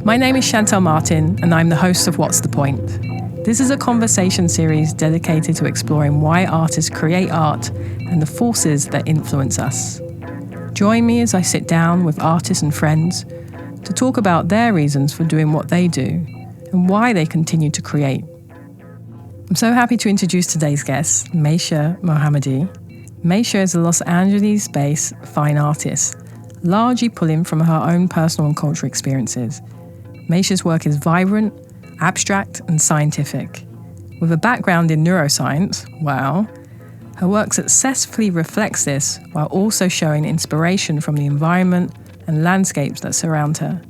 My name is Shantell Martin, and I'm the host of What's the Point? This is a conversation series dedicated to exploring why artists create art and the forces that influence us. Join me as I sit down with artists and friends to talk about their reasons for doing what they do and why they continue to create. I'm so happy to introduce today's guest, Maysha Mohamedi. Maysha is a Los Angeles-based fine artist, largely pulling from her own personal and cultural experiences. Maysha's work is vibrant, abstract, and scientific. With a background in neuroscience, wow, her work successfully reflects this while also showing inspiration from the environment and landscapes that surround her.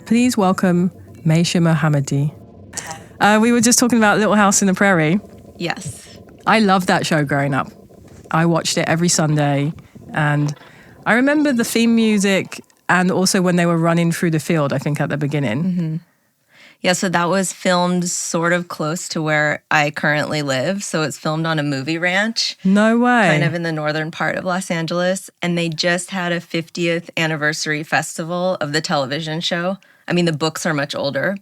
Please welcome Maysha Mohamedi. We were just talking about Little House in the Prairie. Yes. I loved that show growing up. I watched it every Sunday, and I remember the theme music and also when they were running through the field, I think at the beginning. Mm-hmm. Yeah, so that was filmed sort of close to where I currently live. So it's filmed on a movie ranch. No way. Kind of in the northern part of Los Angeles. And they just had a 50th anniversary festival of the television show. I mean, the books are much older.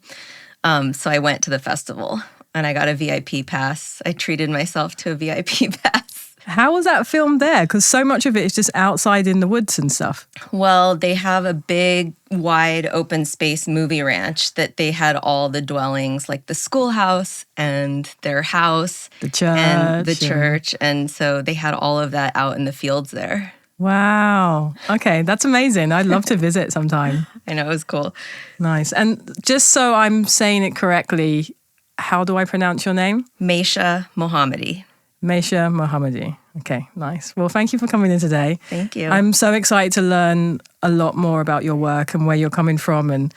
So I went to the festival and I got a VIP pass. I treated myself to a VIP pass. How was that filmed there? Because so much of it is just outside in the woods and stuff. Well, they have a big, wide, open space movie ranch that they had all the dwellings, like the schoolhouse and their house. The church. And the church. And so they had all of that out in the fields there. Wow. Okay, that's amazing. I'd love to visit sometime. I know, it was cool. Nice. And just so I'm saying it correctly, how do I pronounce your name? Maysha Mohamedi. Maysha Mohamedi. Okay, nice. Well, thank you for coming in today. Thank you. I'm so excited to learn a lot more about your work and where you're coming from and,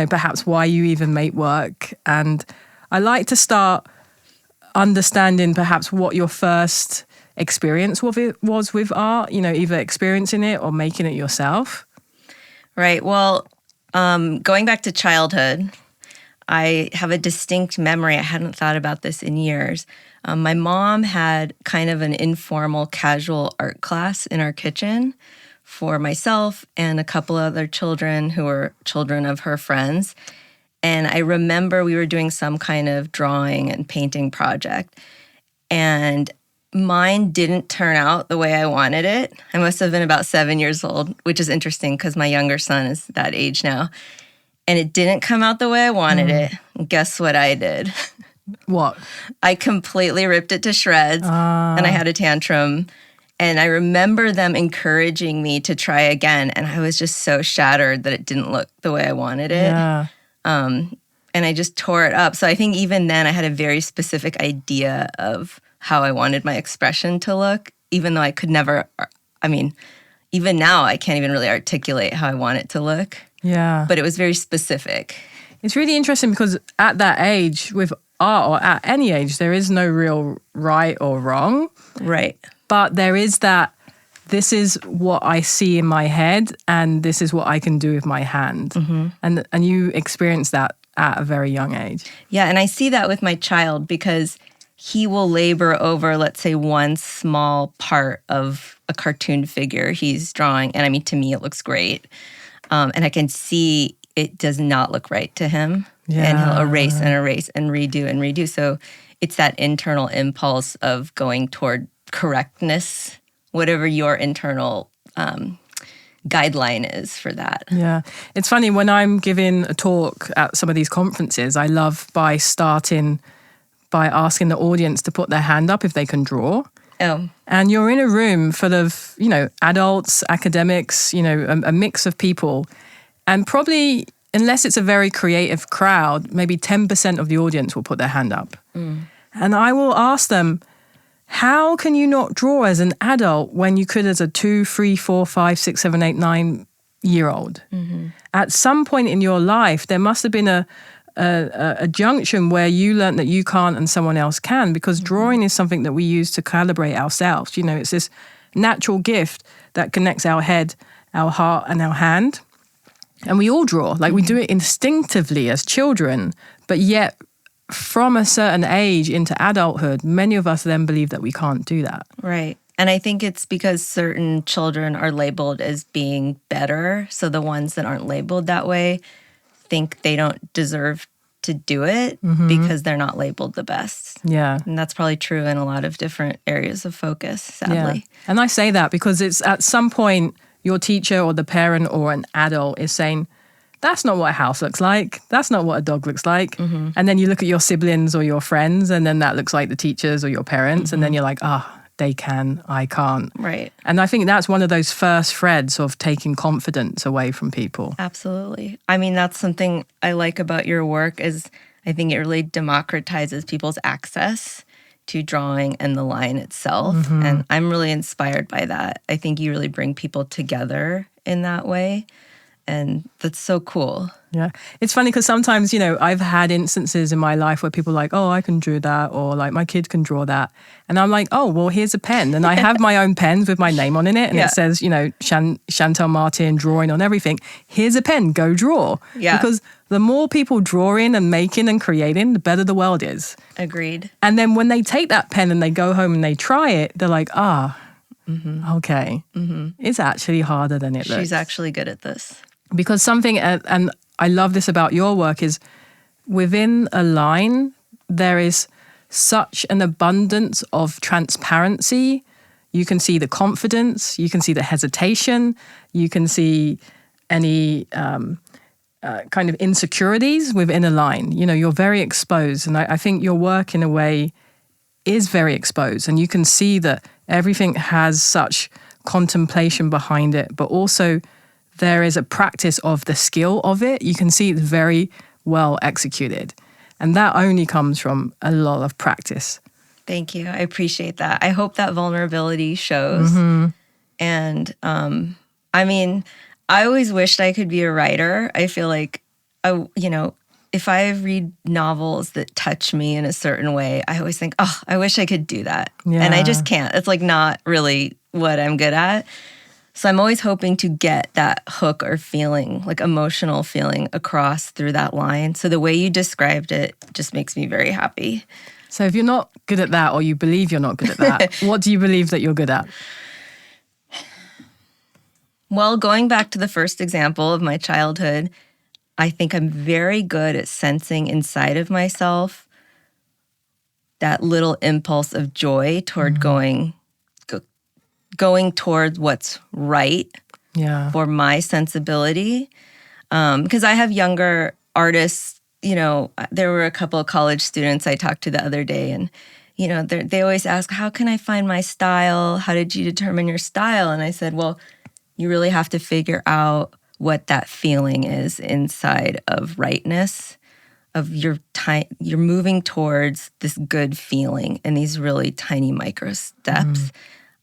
perhaps why you even make work. And I like to start understanding perhaps what your first experience was with art, either experiencing it or making it yourself. Right. Well, going back to childhood, I have a distinct memory. I hadn't thought about this in years. My mom had kind of an informal, casual art class in our kitchen for myself and a couple other children who were children of her friends. And I remember we were doing some kind of drawing and painting project. And mine didn't turn out the way I wanted it. I must have been about 7 years old, which is interesting because my younger son is that age now. And it didn't come out the way I wanted it. And guess what I did? What? I completely ripped it to shreds and I had a tantrum. And I remember them encouraging me to try again. And I was just so shattered that it didn't look the way I wanted it. Yeah. And I just tore it up. So I think even then I had a very specific idea of how I wanted my expression to look, even though I could never, even now I can't even really articulate how I want it to look. Yeah. But it was very specific. It's really interesting because at that age, with art or at any age, there is no real right or wrong. Right. But there is that, this is what I see in my head and this is what I can do with my hand. Mm-hmm. And you experience that at a very young age. Yeah, and I see that with my child because he will labor over, let's say, one small part of a cartoon figure he's drawing. And to me, it looks great. And I can see it does not look right to him. Yeah. And he'll erase and erase and redo. So it's that internal impulse of going toward correctness, whatever your internal guideline is for that. Yeah. It's funny, when I'm giving a talk at some of these conferences, I love by starting by asking the audience to put their hand up if they can draw. Oh. And you're in a room full of, adults, academics, a mix of people. And probably, unless it's a very creative crowd, maybe 10% of the audience will put their hand up. Mm. And I will ask them, how can you not draw as an adult when you could as a 2, 3, 4, 5, 6, 7, 8, 9-year-old? Mm-hmm. At some point in your life, there must have been a junction where you learned that you can't and someone else can, because drawing is something that we use to calibrate ourselves. It's this natural gift that connects our head, our heart, and our hand. And we all draw, we do it instinctively as children, but yet from a certain age into adulthood, many of us then believe that we can't do that. Right. And I think it's because certain children are labeled as being better. So the ones that aren't labeled that way think they don't deserve to do it because they're not labeled the best. Yeah. And that's probably true in a lot of different areas of focus, sadly. Yeah. And I say that because it's at some point your teacher or the parent or an adult is saying, that's not what a house looks like. That's not what a dog looks like. And then you look at your siblings or your friends, and then that looks like the teachers or your parents. And then you're like, they can, I can't. Right. And I think that's one of those first threads of taking confidence away from people. Absolutely. I mean, that's something I like about your work is I think it really democratizes people's access to drawing and the line itself. And I'm really inspired by that. I think you really bring people together in that way. And that's so cool. Yeah. It's funny because sometimes, I've had instances in my life where people are like, oh, I can draw that, or like my kid can draw that. And I'm like, oh, well, here's a pen. And I have my own pens with my name on it. And it says, Shantell Martin, drawing on everything. Here's a pen, go draw. Yeah. Because the more people drawing and making and creating, the better the world is. Agreed. And then when they take that pen and they go home and they try it, they're like, okay, it's actually harder than it looks. She's actually good at this. Because something, and I love this about your work, is within a line, there is such an abundance of transparency. You can see the confidence, you can see the hesitation, you can see any kind of insecurities within a line. You're very exposed. And I think your work in a way is very exposed. And you can see that everything has such contemplation behind it, but also there is a practice of the skill of it. You can see it's very well executed. And that only comes from a lot of practice. Thank you. I appreciate that. I hope that vulnerability shows. And I mean, I always wished I could be a writer. I feel like, if I read novels that touch me in a certain way, I always think, oh, I wish I could do that. Yeah. And I just can't. It's like not really what I'm good at. So I'm always hoping to get that hook or feeling, like emotional feeling across through that line. So the way you described it just makes me very happy. So if you're not good at that, or you believe you're not good at that, what do you believe that you're good at? Well, going back to the first example of my childhood, I think I'm very good at sensing inside of myself that little impulse of joy toward going towards what's right for my sensibility. Because I have younger artists, there were a couple of college students I talked to the other day, and, they always ask, how can I find my style? How did you determine your style? And I said, well, you really have to figure out what that feeling is inside of rightness, of you're moving towards this good feeling in these really tiny micro steps.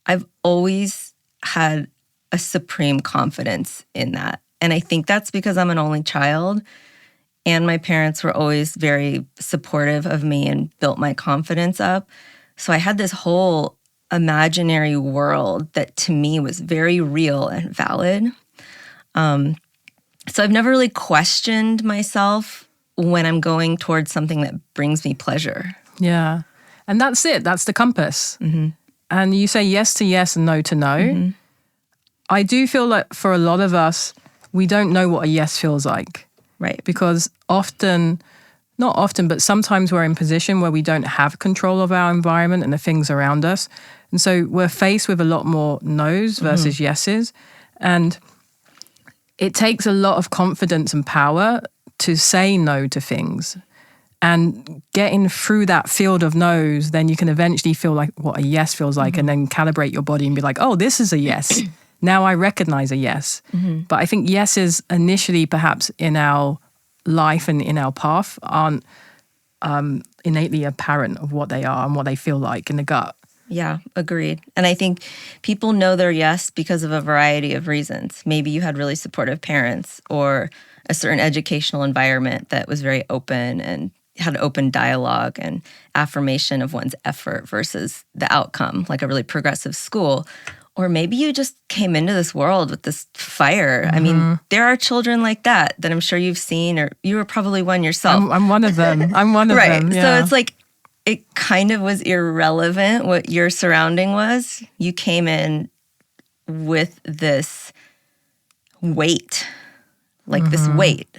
I've always had a supreme confidence in that. And I think that's because I'm an only child, and my parents were always very supportive of me and built my confidence up. So I had this whole imaginary world that to me was very real and valid. So I've never really questioned myself when I'm going towards something that brings me pleasure. Yeah. And that's it. That's the compass. And you say yes to yes and no to no. I do feel like for a lot of us, we don't know what a yes feels like. Right. Because not often, but sometimes we're in a position where we don't have control of our environment and the things around us. And so we're faced with a lot more no's versus yeses. And it takes a lot of confidence and power to say no to things. And getting through that field of no's, then you can eventually feel like what a yes feels like, and then calibrate your body and be like, oh, this is a yes. Now I recognize a yes. But I think yeses initially perhaps in our life and in our path aren't innately apparent of what they are and what they feel like in the gut. Yeah, agreed. And I think people know their yes because of a variety of reasons. Maybe you had really supportive parents, or a certain educational environment that was very open and had open dialogue and affirmation of one's effort versus the outcome, like a really progressive school. Or maybe you just came into this world with this fire. I mean, there are children like that I'm sure you've seen, or you were probably one yourself. I'm one of them. I'm one of them. Right. Yeah. So it's like, it kind of was irrelevant what your surrounding was. You came in with this weight, like this weight,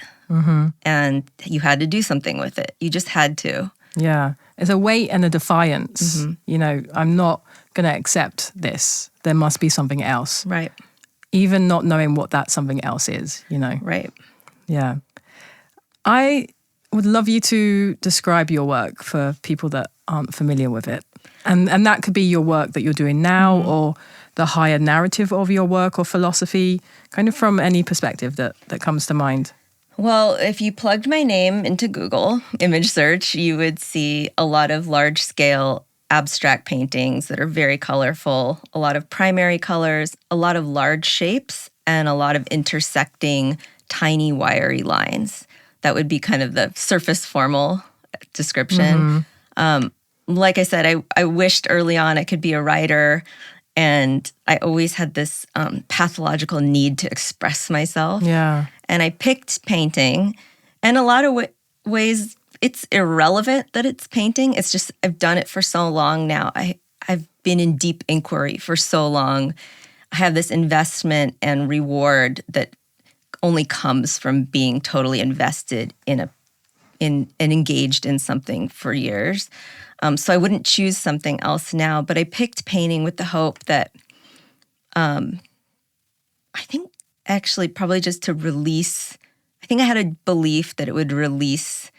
and you had to do something with it. You just had to. Yeah. It's a weight and a defiance. You know, I'm not going to accept this. There must be something else. Right. Even not knowing what that something else is, you know. Right. Yeah. I would love you to describe your work for people that aren't familiar with it. And that could be your work that you're doing now or the higher narrative of your work or philosophy, kind of from any perspective that comes to mind. Well, if you plugged my name into Google image search, you would see a lot of large-scale abstract paintings that are very colorful, a lot of primary colors, a lot of large shapes, and a lot of intersecting tiny wiry lines. That would be kind of the surface formal description. Like I said, I wished early on I could be a writer, and I always had this pathological need to express myself. Yeah. And I picked painting. And a lot of ways, it's irrelevant that it's painting. It's just I've done it for so long now. I've been in deep inquiry for so long. I have this investment and reward that only comes from being totally invested in and engaged in something for years. So I wouldn't choose something else now. But I picked painting with the hope that I think actually probably just to release. I think I had a belief that it would release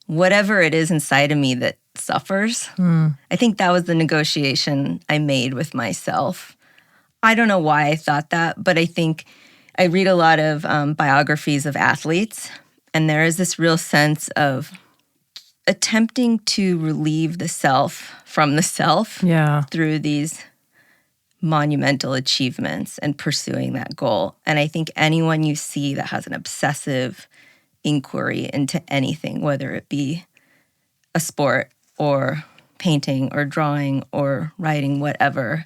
whatever it is inside of me that suffers. I think that was the negotiation I made with myself. I don't know why I thought that, but I think I read a lot of biographies of athletes, and there is this real sense of attempting to relieve the self from the self through these monumental achievements and pursuing that goal. And I think anyone you see that has an obsessive inquiry into anything, whether it be a sport or painting or drawing or writing, whatever,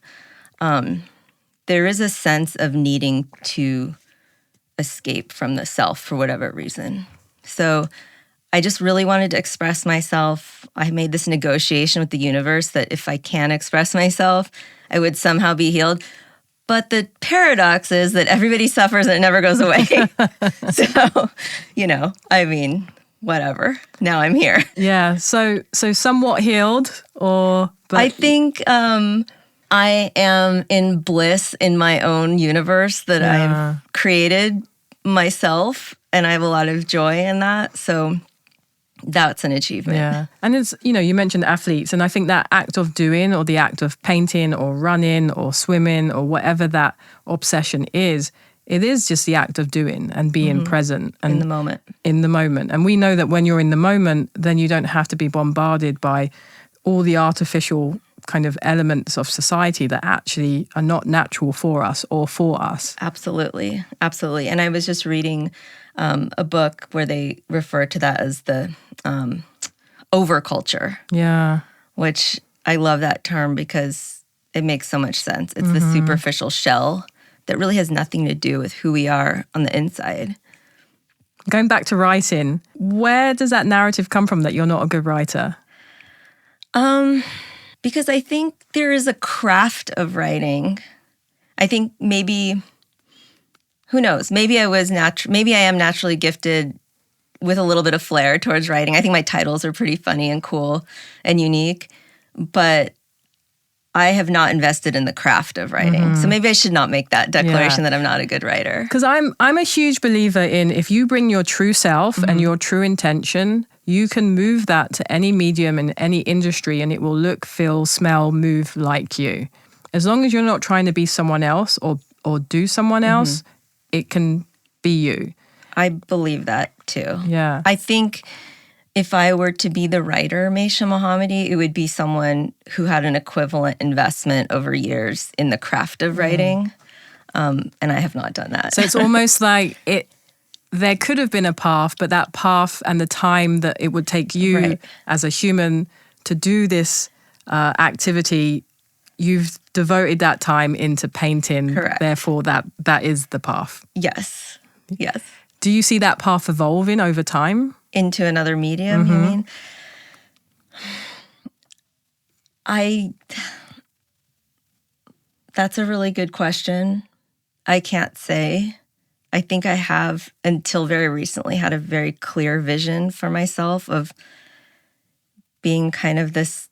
there is a sense of needing to escape from the self for whatever reason. So I just really wanted to express myself. I made this negotiation with the universe that if I can express myself, I would somehow be healed. But the paradox is that everybody suffers and it never goes away. So, I mean, whatever. Now I'm here. Yeah. So somewhat healed, but I think I am in bliss in my own universe that I've created myself, and I have a lot of joy in that. So that's an achievement. Yeah. And it's, you mentioned athletes, and I think that act of doing or the act of painting or running or swimming or whatever that obsession is, it is just the act of doing and being present. And in the moment. In the moment. And we know that when you're in the moment, then you don't have to be bombarded by all the artificial kind of elements of society that actually are not natural for us or for us. Absolutely. Absolutely. And I was just reading a book where they refer to that as the overculture. Yeah. Which I love that term because it makes so much sense. It's the superficial shell that really has nothing to do with who we are on the inside. Going back to writing, where does that narrative come from that you're not a good writer? Because I think there is a craft of writing. I think maybe, who knows, maybe I am naturally gifted with a little bit of flair towards writing. I think my titles are pretty funny and cool and unique, but I have not invested in the craft of writing. So maybe I should not make that declaration that I'm not a good writer. Because I'm a huge believer in if you bring your true self and your true intention, you can move that to any medium in any industry and it will look, feel, smell, move like you. As long as you're not trying to be someone else or do someone else, it can be you. I believe that too. Yeah. I think if I were to be the writer, Maysha Mohamedi, it would be someone who had an equivalent investment over years in the craft of writing. And I have not done that. So it's almost like there could have been a path, but that path and the time that it would take you as a human to do this activity, you've devoted that time into painting. Correct. Therefore, that is the path. Yes. Yes. Do you see that path evolving over time? Into another medium, you mean? That's a really good question. I can't say. I think I have, until very recently, had a very clear vision for myself of being kind of this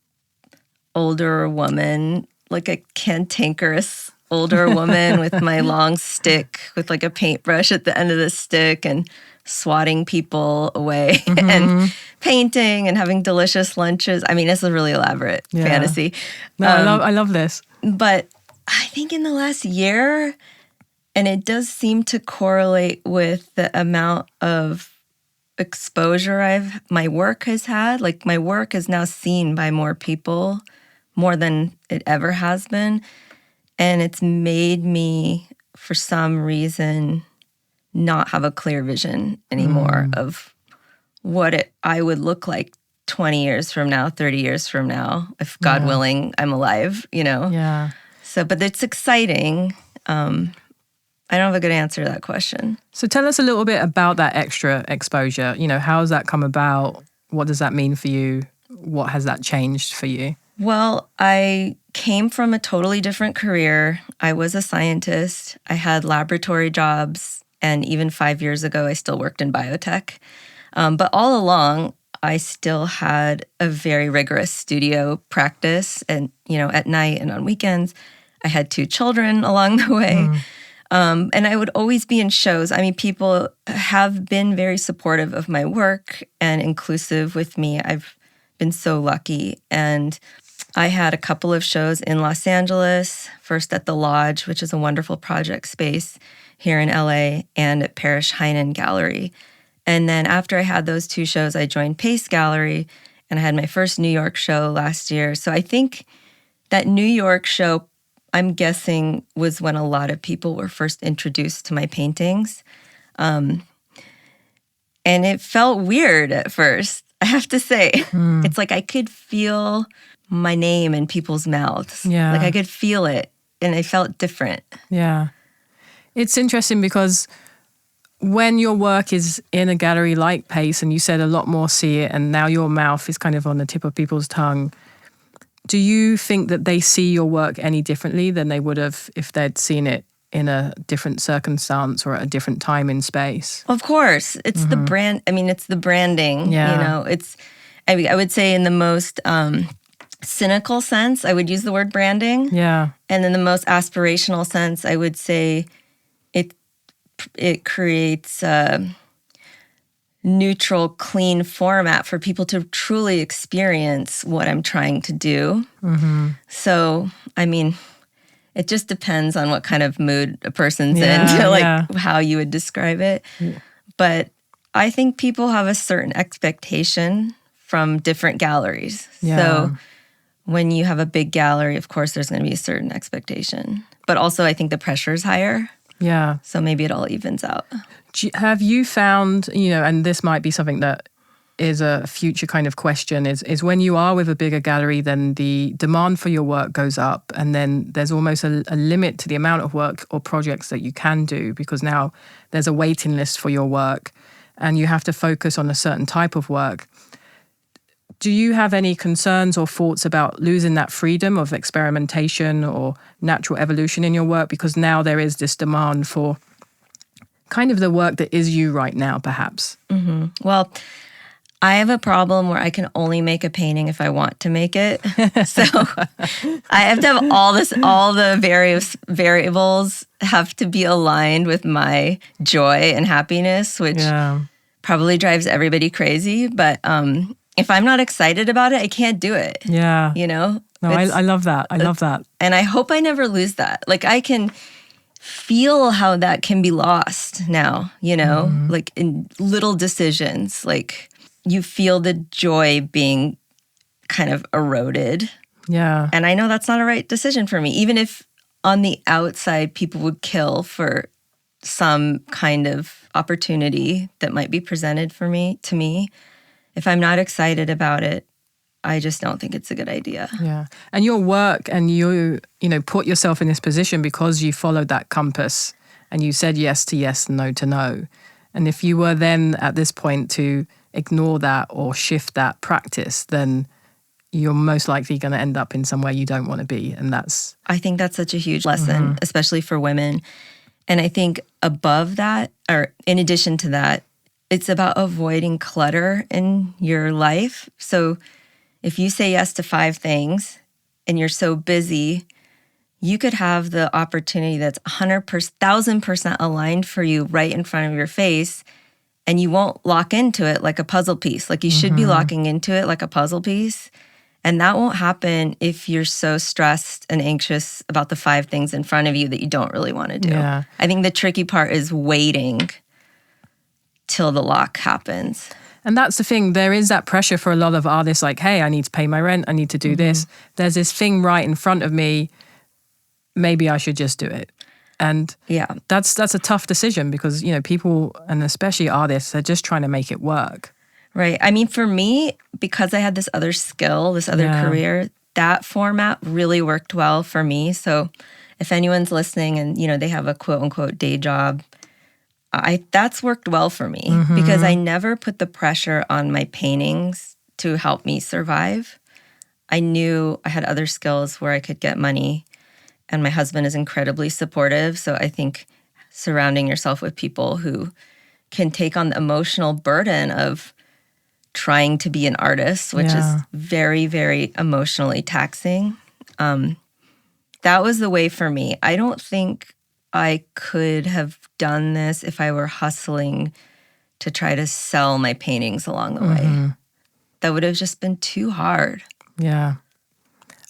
older woman, like a cantankerous older woman with my long stick, with like a paintbrush at the end of the stick, and swatting people away and painting and having delicious lunches. I mean, it's a really elaborate fantasy. No, I love this. But I think in the last year, and it does seem to correlate with the amount of exposure my work has had. Like, my work is now seen by more people, more than it ever has been. And it's made me, for some reason, not have a clear vision anymore of what I would look like 20 years from now, 30 years from now, if God willing, I'm alive, Yeah. So, but it's exciting. I don't have a good answer to that question. So tell us a little bit about that extra exposure. How has that come about? What does that mean for you? What has that changed for you? Well, I came from a totally different career. I was a scientist. I had laboratory jobs. And even 5 years ago, I still worked in biotech. But all along, I still had a very rigorous studio practice. And, at night and on weekends, I had 2 children along the way. And I would always be in shows. I mean, people have been very supportive of my work and inclusive with me. I've been so lucky. And I had a couple of shows in Los Angeles, first at the Lodge, which is a wonderful project space here in LA, and at Parrish Heinen Gallery. And then after I had those 2 shows, I joined Pace Gallery, and I had my first New York show last year. So I think that New York show, I'm guessing, was when a lot of people were first introduced to my paintings. And it felt weird at first, I have to say. It's like I could feel my name in people's mouths. Yeah. Like I could feel it, and I felt different. Yeah. It's interesting because when your work is in a gallery like Pace, and you said a lot more see it, and now your mouth is kind of on the tip of people's tongue, do you think that they see your work any differently than they would have if they'd seen it in a different circumstance or at a different time in space? Of course. It's the brand. I mean, it's the branding. Yeah. I would say in the most cynical sense, I would use the word branding. Yeah. And in the most aspirational sense, I would say it creates a neutral, clean format for people to truly experience what I'm trying to do. So, I mean, it just depends on what kind of mood a person's in, how you would describe it. But I think people have a certain expectation from different galleries. So when you have a big gallery, of course, there's going to be a certain expectation. But also, I think the pressure is higher. Yeah. So maybe it all evens out. Have you found, and this might be something that is a future kind of question, is when you are with a bigger gallery, then the demand for your work goes up, and then there's almost a limit to the amount of work or projects that you can do, because now there's a waiting list for your work and you have to focus on a certain type of work. Do you have any concerns or thoughts about losing that freedom of experimentation or natural evolution in your work, because now there is this demand for kind of the work that is you right now, perhaps? Well, I have a problem where I can only make a painting if I want to make it. So I have to have all the various variables have to be aligned with my joy and happiness, which probably drives everybody crazy. But if I'm not excited about it, I can't do it. Yeah. No, I love that. I love that. And I hope I never lose that. Like, I can feel how that can be lost now, like in little decisions. Like, you feel the joy being kind of eroded. Yeah. And I know that's not a right decision for me, even if on the outside people would kill for some kind of opportunity that might be presented to me. If I'm not excited about it, I just don't think it's a good idea. Yeah. And your work, and you put yourself in this position because you followed that compass and you said yes to yes, no to no. And if you were then at this point to ignore that or shift that practice, then you're most likely going to end up in somewhere you don't want to be. And that's... I think that's such a huge lesson, especially for women. And I think above that, or in addition to that, it's about avoiding clutter in your life. So if you say yes to 5 things and you're so busy, you could have the opportunity that's 1,000% aligned for you right in front of your face, and you won't lock into it like a puzzle piece. Like you should be locking into it like a puzzle piece. And that won't happen if you're so stressed and anxious about the 5 things in front of you that you don't really want to do. Yeah. I think the tricky part is waiting till the lock happens. And that's the thing. There is that pressure for a lot of artists like, hey, I need to pay my rent. I need to do this. There's this thing right in front of me. Maybe I should just do it. And that's a tough decision because, you know, people, and especially artists, are just trying to make it work. Right. I mean, for me, because I had this other skill, this other career, that format really worked well for me. So if anyone's listening and, you know, they have a quote unquote day job, that's worked well for me because I never put the pressure on my paintings to help me survive. I knew I had other skills where I could get money, and my husband is incredibly supportive. So I think surrounding yourself with people who can take on the emotional burden of trying to be an artist, which is very, very emotionally taxing. That was the way for me. I don't think I could have done this if I were hustling to try to sell my paintings along the way. That would have just been too hard. Yeah.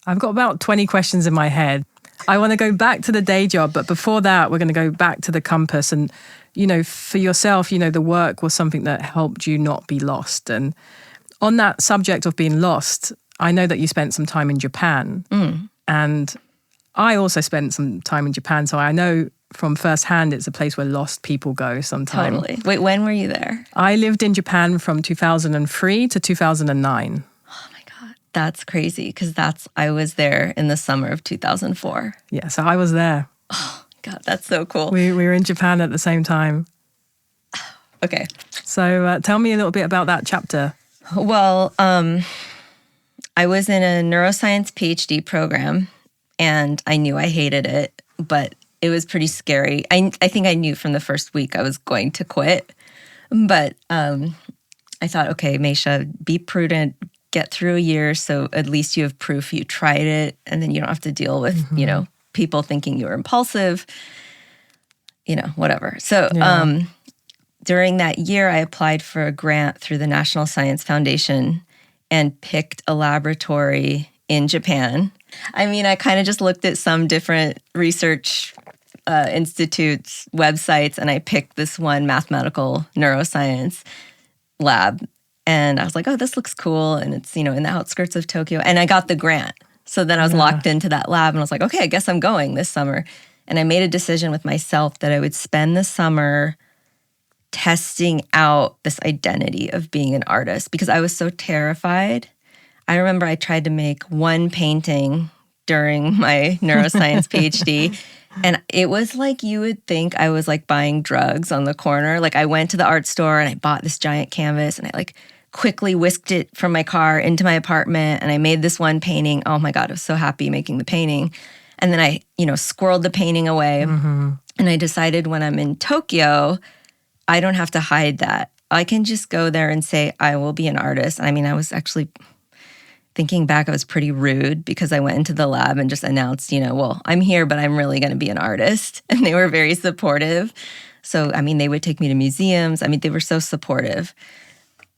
I've got about 20 questions in my head. I want to go back to the day job, but before that, we're going to go back to the compass. And, you know, for yourself, you know, the work was something that helped you not be lost. And on that subject of being lost, I know that you spent some time in Japan. And I also spent some time in Japan, so I know from firsthand it's a place where lost people go sometimes. Totally. Wait, when were you there? I lived in Japan from 2003 to 2009. Oh my God, that's crazy because I was there in the summer of 2004. Yeah, so I was there. Oh God, that's so cool. We were in Japan at the same time. Okay. So tell me a little bit about that chapter. Well, I was in a neuroscience PhD program, and I knew I hated it, but it was pretty scary. I think I knew from the first week I was going to quit, but I thought, okay, Maysha, be prudent, get through a year so at least you have proof you tried it, and then you don't have to deal with, you know, people thinking you were impulsive, you know, whatever. So during that year, I applied for a grant through the National Science Foundation and picked a laboratory in Japan. I mean, I kind of just looked at some different research institutes' websites, and I picked this one mathematical neuroscience lab. And I was like, oh, this looks cool. And it's, you know, in the outskirts of Tokyo. And I got the grant. So then I was locked into that lab, and I was like, okay, I guess I'm going this summer. And I made a decision with myself that I would spend the summer testing out this identity of being an artist because I was so terrified. I remember I tried to make one painting during my neuroscience PhD, and it was like you would think I was like buying drugs on the corner. Like I went to the art store and I bought this giant canvas, and I like quickly whisked it from my car into my apartment, and I made this one painting. Oh my God, I was so happy making the painting. And then I, you know, squirreled the painting away. And I decided when I'm in Tokyo, I don't have to hide that. I can just go there and say, I will be an artist. I mean, I was actually thinking back, I was pretty rude because I went into the lab and just announced, you know, well, I'm here, but I'm really going to be an artist. And they were very supportive. So, I mean, they would take me to museums. I mean, they were so supportive.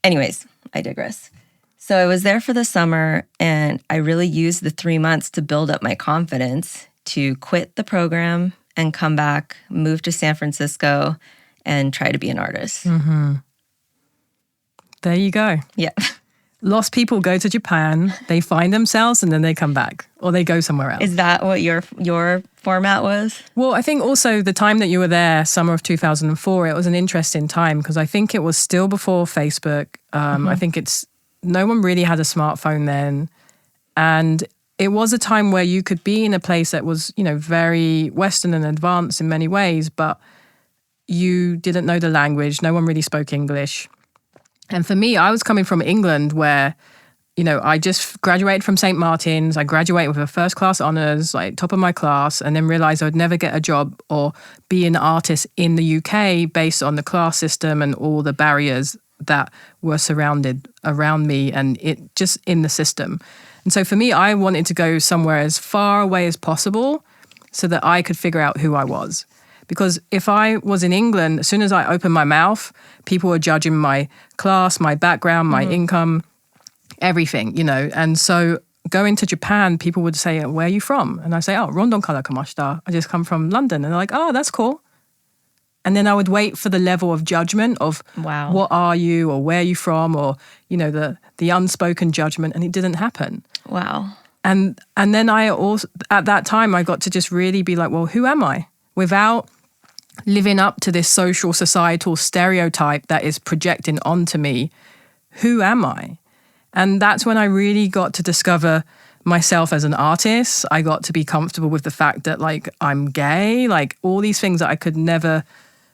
Anyways, I digress. So I was there for the summer, and I really used the 3 months to build up my confidence to quit the program and come back, move to San Francisco, and try to be an artist. There you go. Yeah. Lost people go to Japan, they find themselves, and then they come back, or they go somewhere else. Is that what your format was? Well, I think also the time that you were there, summer of 2004, it was an interesting time because I think it was still before Facebook. I think no one really had a smartphone then. And it was a time where you could be in a place that was, you know, very Western and advanced in many ways, but you didn't know the language. No one really spoke English. And for me, I was coming from England where I just graduated from St. Martin's. I graduated with a first class honors, like top of my class, and then realized I would never get a job or be an artist in the UK based on the class system and all the barriers that were surrounded around me and it just in the system. And so for me, I wanted to go somewhere as far away as possible so that I could figure out who I was. Because if I was in England, as soon as I opened my mouth, people were judging my class, my background, my income, everything, And so going to Japan, people would say, where are you from? And I say, Rondon kara kamashita. I just come from London. And they're like, oh, that's cool. And then I would wait for the level of judgment of what are you or where are you from or, the unspoken judgment. And it didn't happen. Wow. And then I also, at that time, I got to just really be like, well, who am I? Without living up to this social, societal stereotype that is projecting onto me, who am I? And that's when I really got to discover myself as an artist. I got to be comfortable with the fact that I'm gay, all these things that I could never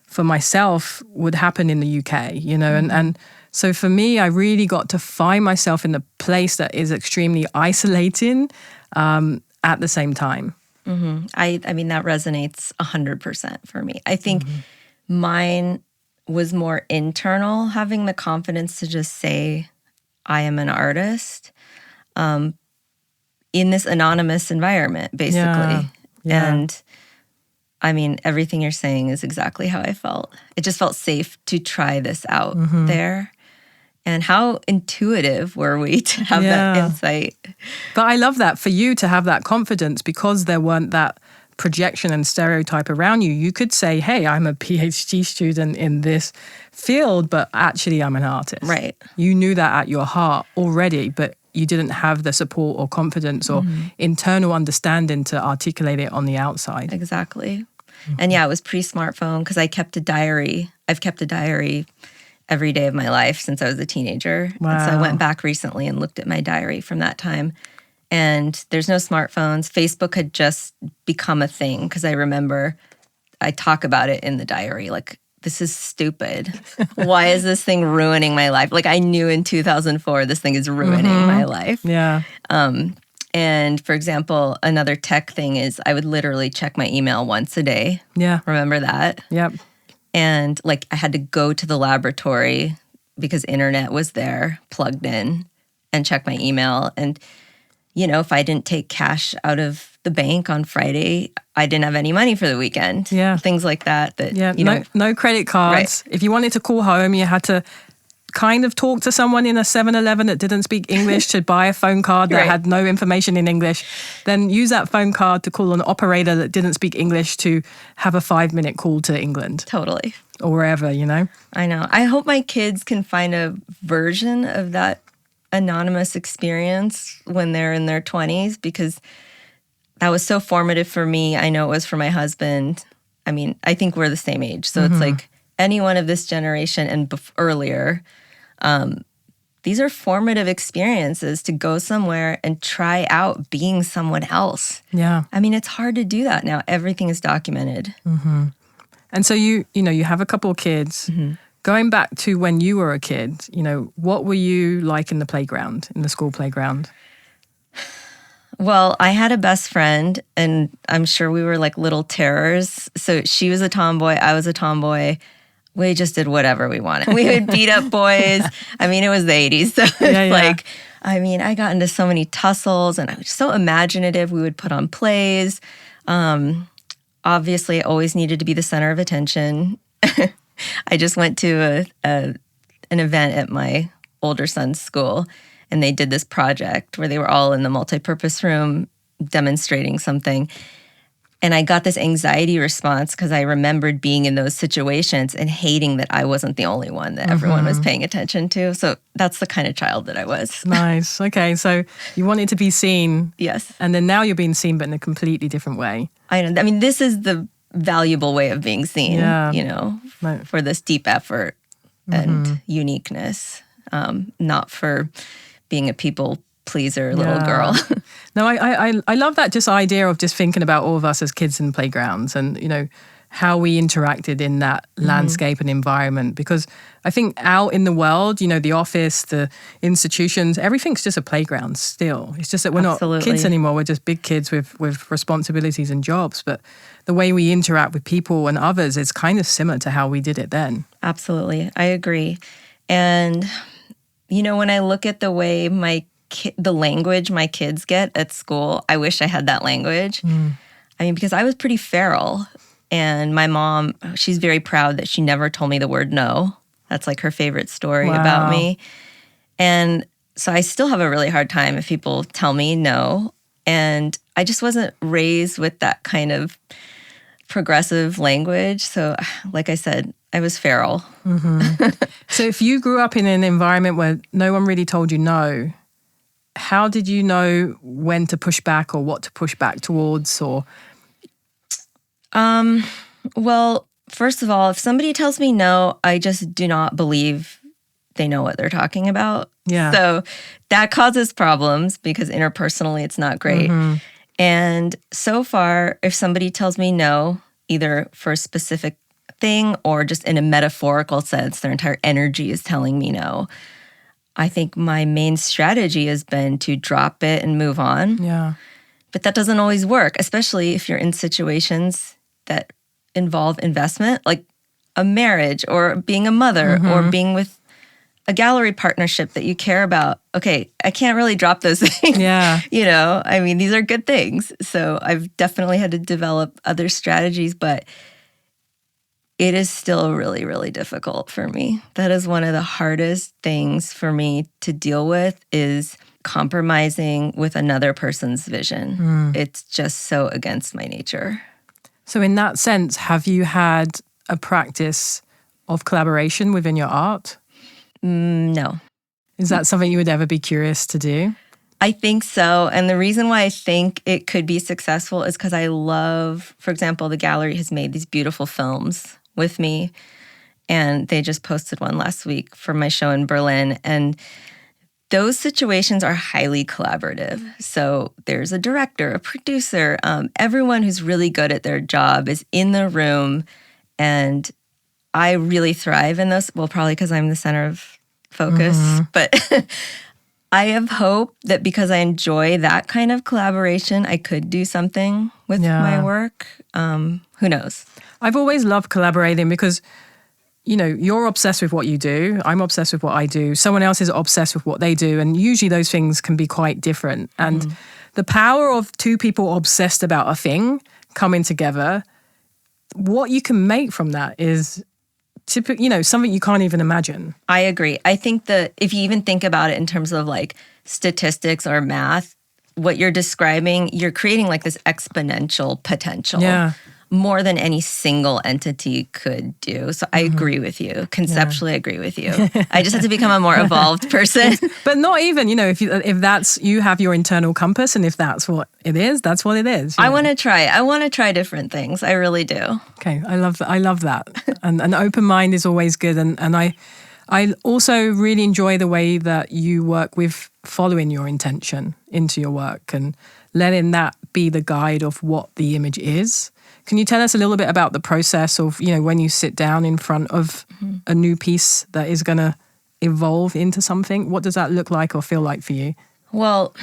for myself would happen in the UK, and so for me, I really got to find myself in a place that is extremely isolating at the same time. Mm-hmm. I mean, that resonates 100% for me. I think mine was more internal, having the confidence to just say, I am an artist in this anonymous environment, basically. Yeah. And I mean, everything you're saying is exactly how I felt. It just felt safe to try this out there. And how intuitive were we to have that insight? But I love that for you to have that confidence because there weren't that projection and stereotype around you. You could say, hey, I'm a PhD student in this field, but actually I'm an artist. Right. You knew that at your heart already, but you didn't have the support or confidence or internal understanding to articulate it on the outside. Exactly. And it was pre-smartphone because I kept a diary. I've kept a diary every day of my life since I was a teenager. Wow. And so I went back recently and looked at my diary from that time. And there's no smartphones. Facebook had just become a thing because I remember I talk about it in the diary. This is stupid. Why is this thing ruining my life? I knew in 2004, this thing is ruining my life. Yeah. And for example, another tech thing is I would literally check my email once a day. Yeah. Remember that? Yep. And I had to go to the laboratory because internet was there, plugged in, and check my email. And, if I didn't take cash out of the bank on Friday, I didn't have any money for the weekend. Yeah. Things like that. No credit cards. Right. If you wanted to call home, you had to kind of talk to someone in a 7-Eleven that didn't speak English to buy a phone card that had no information in English. Then use that phone card to call an operator that didn't speak English to have a 5-minute call to England. Totally. Or wherever, I know. I hope my kids can find a version of that anonymous experience when they're in their 20s because that was so formative for me. I know it was for my husband. I mean, I think we're the same age. So it's anyone of this generation and earlier, these are formative experiences to go somewhere and try out being someone else. Yeah. I mean, it's hard to do that now. Everything is documented. And so you have a couple of kids. Going back to when you were a kid, what were you like in the playground, in the school playground? Well, I had a best friend, and I'm sure we were like little terrors. So she was a tomboy, I was a tomboy. We just did whatever we wanted. We would beat up boys. I mean, it was the 80s. So it's I got into so many tussles, and I was so imaginative. We would put on plays. Obviously, I always needed to be the center of attention. I just went to an event at my older son's school, and they did this project where they were all in the multipurpose room demonstrating something. And I got this anxiety response because I remembered being in those situations and hating that I wasn't the only one that everyone was paying attention to. So that's the kind of child that I was. Nice. Okay. So you wanted to be seen. Yes. And then now you're being seen, but in a completely different way. I know. I mean, this is the valuable way of being seen, for this deep effort and uniqueness, not for being a people pleaser little girl. No, I love that just idea of just thinking about all of us as kids in playgrounds and, how we interacted in that landscape and environment. Because I think out in the world, the office, the institutions, everything's just a playground still. It's just that we're not kids anymore. We're just big kids with responsibilities and jobs. But the way we interact with people and others is kind of similar to how we did it then. Absolutely. I agree. And, when I look at the way the language my kids get at school, I wish I had that language. I mean, because I was pretty feral. And my mom, she's very proud that she never told me the word no. That's like her favorite story about me. And so I still have a really hard time if people tell me no. And I just wasn't raised with that kind of progressive language. So like I said, I was feral. So if you grew up in an environment where no one really told you no, how did you know when to push back or what to push back towards? Or well, first of all, if somebody tells me no, I just do not believe they know what they're talking about. Yeah. So that causes problems because interpersonally it's not great. And so far, if somebody tells me no, either for a specific thing or just in a metaphorical sense, their entire energy is telling me no, I think my main strategy has been to drop it and move on. Yeah. But that doesn't always work, especially if you're in situations that involve investment, like a marriage or being a mother or being with a gallery partnership that you care about. Okay, I can't really drop those things. Yeah. I mean, these are good things. So I've definitely had to develop other strategies, but it is still really, really difficult for me. That is one of the hardest things for me to deal with is compromising with another person's vision. It's just so against my nature. So in that sense, have you had a practice of collaboration within your art? No. Is that something you would ever be curious to do? I think so. And the reason why I think it could be successful is because I love, for example, the gallery has made these beautiful films with me. And they just posted one last week for my show in Berlin. And those situations are highly collaborative. So there's a director, a producer, everyone who's really good at their job is in the room. And I really thrive in those. Well, probably because I'm the center of focus. But I have hope that because I enjoy that kind of collaboration, I could do something with my work. Who knows? I've always loved collaborating because, you're obsessed with what you do. I'm obsessed with what I do. Someone else is obsessed with what they do. And usually those things can be quite different. And the power of two people obsessed about a thing coming together, what you can make from that is something you can't even imagine. I agree. I think that if you even think about it in terms of like statistics or math, what you're describing, you're creating like this exponential potential. Yeah. More than any single entity could do. So I agree with you. Conceptually, I agree with you. I just have to become a more evolved person. But not even, if that's, you have your internal compass and if that's what it is, that's what it is. I want to try. I want to try different things. I really do. Okay. I love that. And an open mind is always good. And I also really enjoy the way that you work with following your intention into your work and letting that be the guide of what the image is. Can you tell us a little bit about the process of, when you sit down in front of a new piece that is going to evolve into something? What does that look like or feel like for you? Well,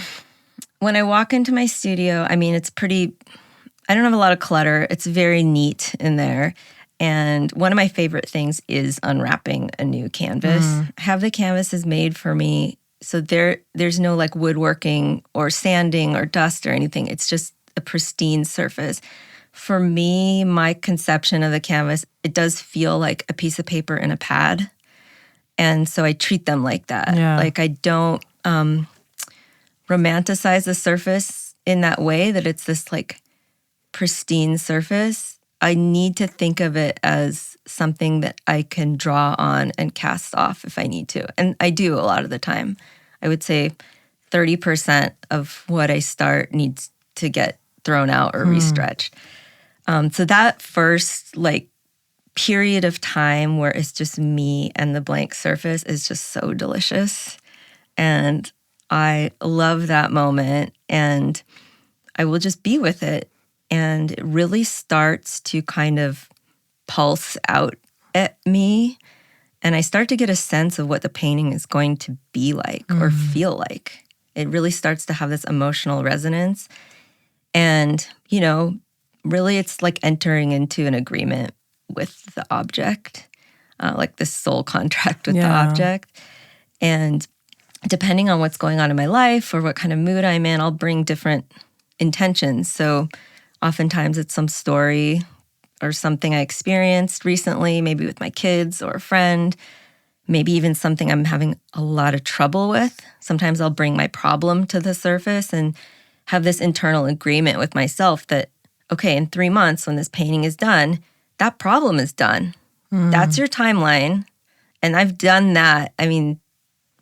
when I walk into my studio, I mean, I don't have a lot of clutter. It's very neat in there. And one of my favorite things is unwrapping a new canvas. Have the canvases made for me. So there's no like woodworking or sanding or dust or anything. It's just a pristine surface. For me, my conception of the canvas, it does feel like a piece of paper and a pad. And so I treat them like that. Yeah. Like I don't romanticize the surface in that way, that it's this like pristine surface. I need to think of it as something that I can draw on and cast off if I need to. And I do a lot of the time. I would say 30% of what I start needs to get thrown out or restretched. So that first like period of time where it's just me and the blank surface is just so delicious. And I love that moment and I will just be with it. And it really starts to kind of pulse out at me. And I start to get a sense of what the painting is going to be like or feel like. It really starts to have this emotional resonance. And, really it's like entering into an agreement with the object, like this soul contract with the object. And depending on what's going on in my life or what kind of mood I'm in, I'll bring different intentions. So oftentimes it's some story or something I experienced recently, maybe with my kids or a friend, maybe even something I'm having a lot of trouble with. Sometimes I'll bring my problem to the surface and have this internal agreement with myself that, okay, in 3 months when this painting is done, that problem is done. That's your timeline. And I've done that. I mean,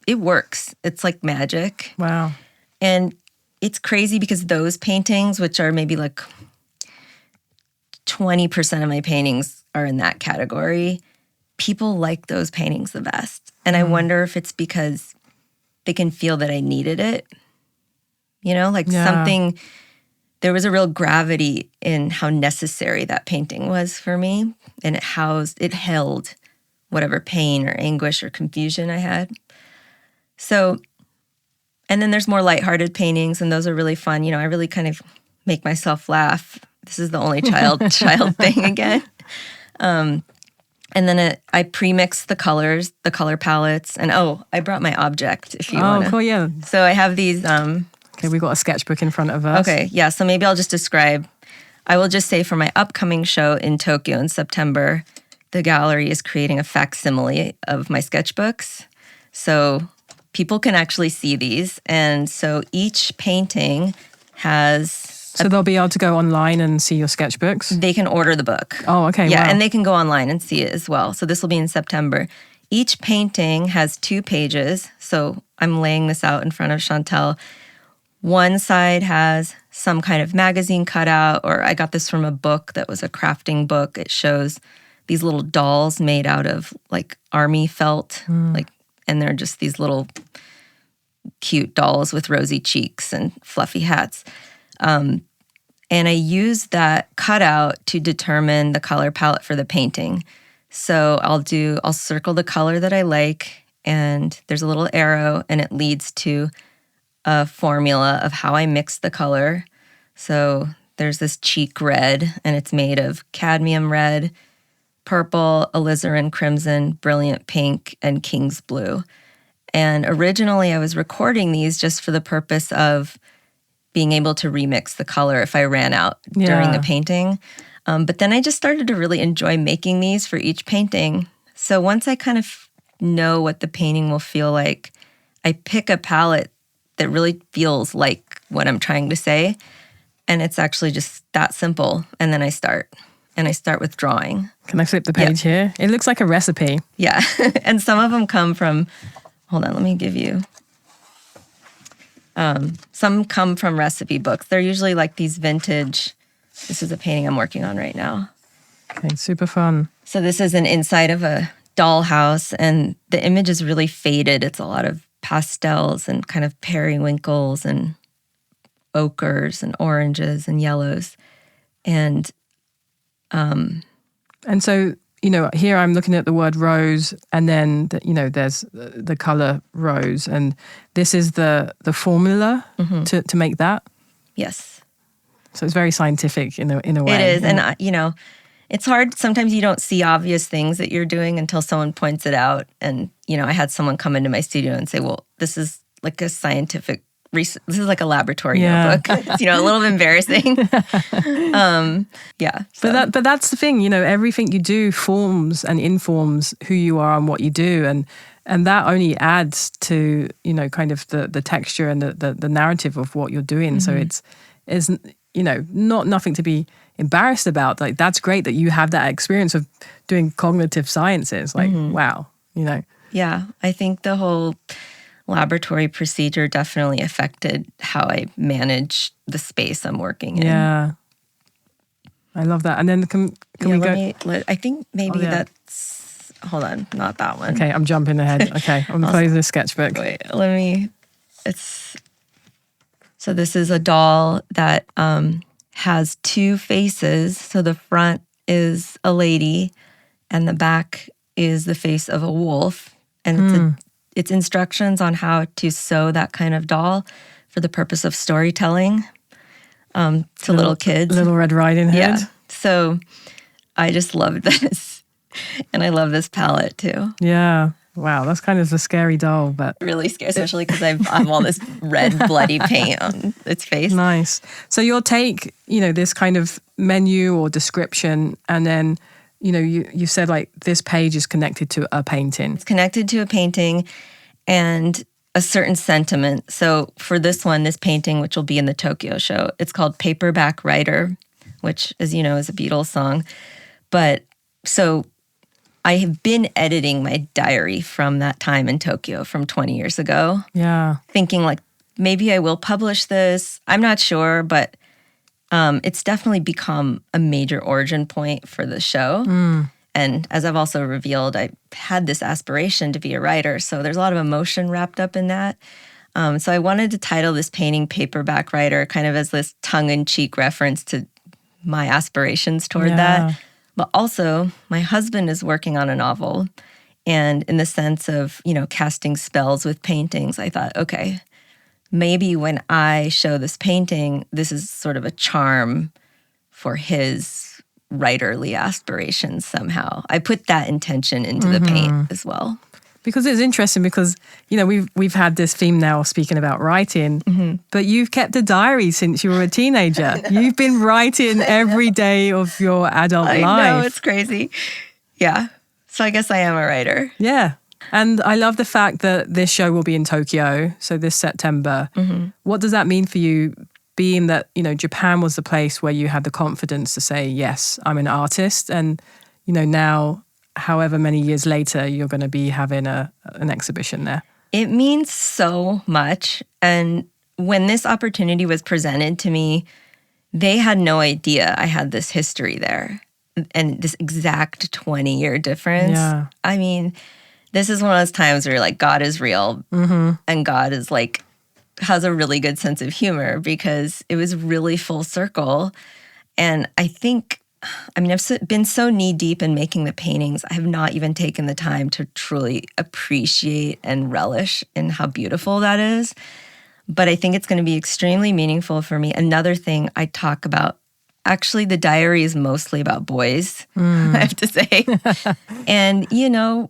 it works. It's like magic. Wow. And it's crazy because those paintings, which are maybe like 20% of my paintings are in that category, people like those paintings the best. And I wonder if it's because they can feel that I needed it. Something, there was a real gravity in how necessary that painting was for me. And it held whatever pain or anguish or confusion I had. So, and then there's more lighthearted paintings, and those are really fun. I really kind of make myself laugh. This is the only child thing again. And then I pre-mix the colors, the color palettes. And I brought my object if you want to. Oh, cool, yeah. So I have these. Okay, we've got a sketchbook in front of us. Okay, yeah. So maybe I'll just describe. I will just say for my upcoming show in Tokyo in September, the gallery is creating a facsimile of my sketchbooks. So people can actually see these. And so each painting has... So they'll be able to go online and see your sketchbooks? They can order the book. Oh, okay. Yeah, wow. And they can go online and see it as well. So this will be in September. Each painting has 2 pages. So I'm laying this out in front of Shantell. One side has some kind of magazine cutout, or I got this from a book that was a crafting book. It shows these little dolls made out of like army felt, and they're just these little cute dolls with rosy cheeks and fluffy hats. And I used that cutout to determine the color palette for the painting. So I'll circle the color that I like, and there's a little arrow, and it leads to a formula of how I mix the color. So there's this cheek red, and it's made of cadmium red, purple, alizarin crimson, brilliant pink, and king's blue. And originally I was recording these just for the purpose of being able to remix the color if I ran out during the painting. But then I just started to really enjoy making these for each painting. So once I kind of know what the painting will feel like, I pick a palette that really feels like what I'm trying to say. And it's actually just that simple. And then I start. And I start with drawing. Can I flip the page here? It looks like a recipe. Yeah. And some of them come from, hold on, let me give you. Some come from recipe books. They're usually like these vintage, this is a painting I'm working on right now. Okay, super fun. So this is an inside of a dollhouse, and the image is really faded. It's a lot of pastels and kind of periwinkles and ochres and oranges and yellows. And so, here I'm looking at the word rose, and then, there's the color rose. And this is the formula to make that? Yes. So it's very scientific in a way. It is. And, it's hard. Sometimes you don't see obvious things that you're doing until someone points it out. And, I had someone come into my studio and say, well, this is like a scientific this is like a laboratory notebook. It's, a little embarrassing. So. But that's the thing, everything you do forms and informs who you are and what you do. And that only adds to, kind of the texture and the narrative of what you're doing. So it's nothing to be embarrassed about. Like, that's great that you have that experience of doing cognitive sciences. Like, wow, Yeah, I think the whole laboratory procedure definitely affected how I manage the space I'm working in. Yeah. I love that. And then can we go? I think maybe that's, hold on, not that one. Okay, I'm jumping ahead. Okay, I'm going to close the sketchbook. Wait, so this is a doll that has 2 faces. So the front is a lady, and the back is the face of a wolf. And it's instructions on how to sew that kind of doll for the purpose of storytelling to little kids. Little Red Riding Hood. Yeah. So I just love this. And I love this palette too. Yeah. Wow, that's kind of a scary doll, but really scary, especially because I have all this red bloody paint on its face. Nice. So you'll take, this kind of menu or description, and then, you said like this page is connected to a painting. It's connected to a painting and a certain sentiment. So for this one, this painting, which will be in the Tokyo show, it's called Paperback Writer, which, as you know, is a Beatles song. But so I have been editing my diary from that time in Tokyo from 20 years ago. Yeah. Thinking like, maybe I will publish this. I'm not sure, but it's definitely become a major origin point for the show. And as I've also revealed, I had this aspiration to be a writer. So there's a lot of emotion wrapped up in that. So I wanted to title this painting Paperback Writer, kind of as this tongue-in-cheek reference to my aspirations toward that. But also, my husband is working on a novel. And in the sense of, casting spells with paintings, I thought, okay, maybe when I show this painting, this is sort of a charm for his writerly aspirations somehow. I put that intention into the paint as well. Because it's interesting because, we've had this theme now speaking about writing, but you've kept a diary since you were a teenager. You've been writing every day of your adult life. I know, it's crazy. Yeah. So I guess I am a writer. Yeah. And I love the fact that this show will be in Tokyo, so this September. What does that mean for you, being that, Japan was the place where you had the confidence to say, yes, I'm an artist, and, now however many years later, you're going to be having an exhibition there? It means so much. And when this opportunity was presented to me, they had no idea I had this history there and this exact 20-year difference. Yeah. I mean, this is one of those times where you're like, God is real. And God is like, has a really good sense of humor, because it was really full circle. And I think, I've been so knee-deep in making the paintings, I have not even taken the time to truly appreciate and relish in how beautiful that is. But I think it's going to be extremely meaningful for me. Another thing I talk about, actually, the diary is mostly about boys, I have to say. And,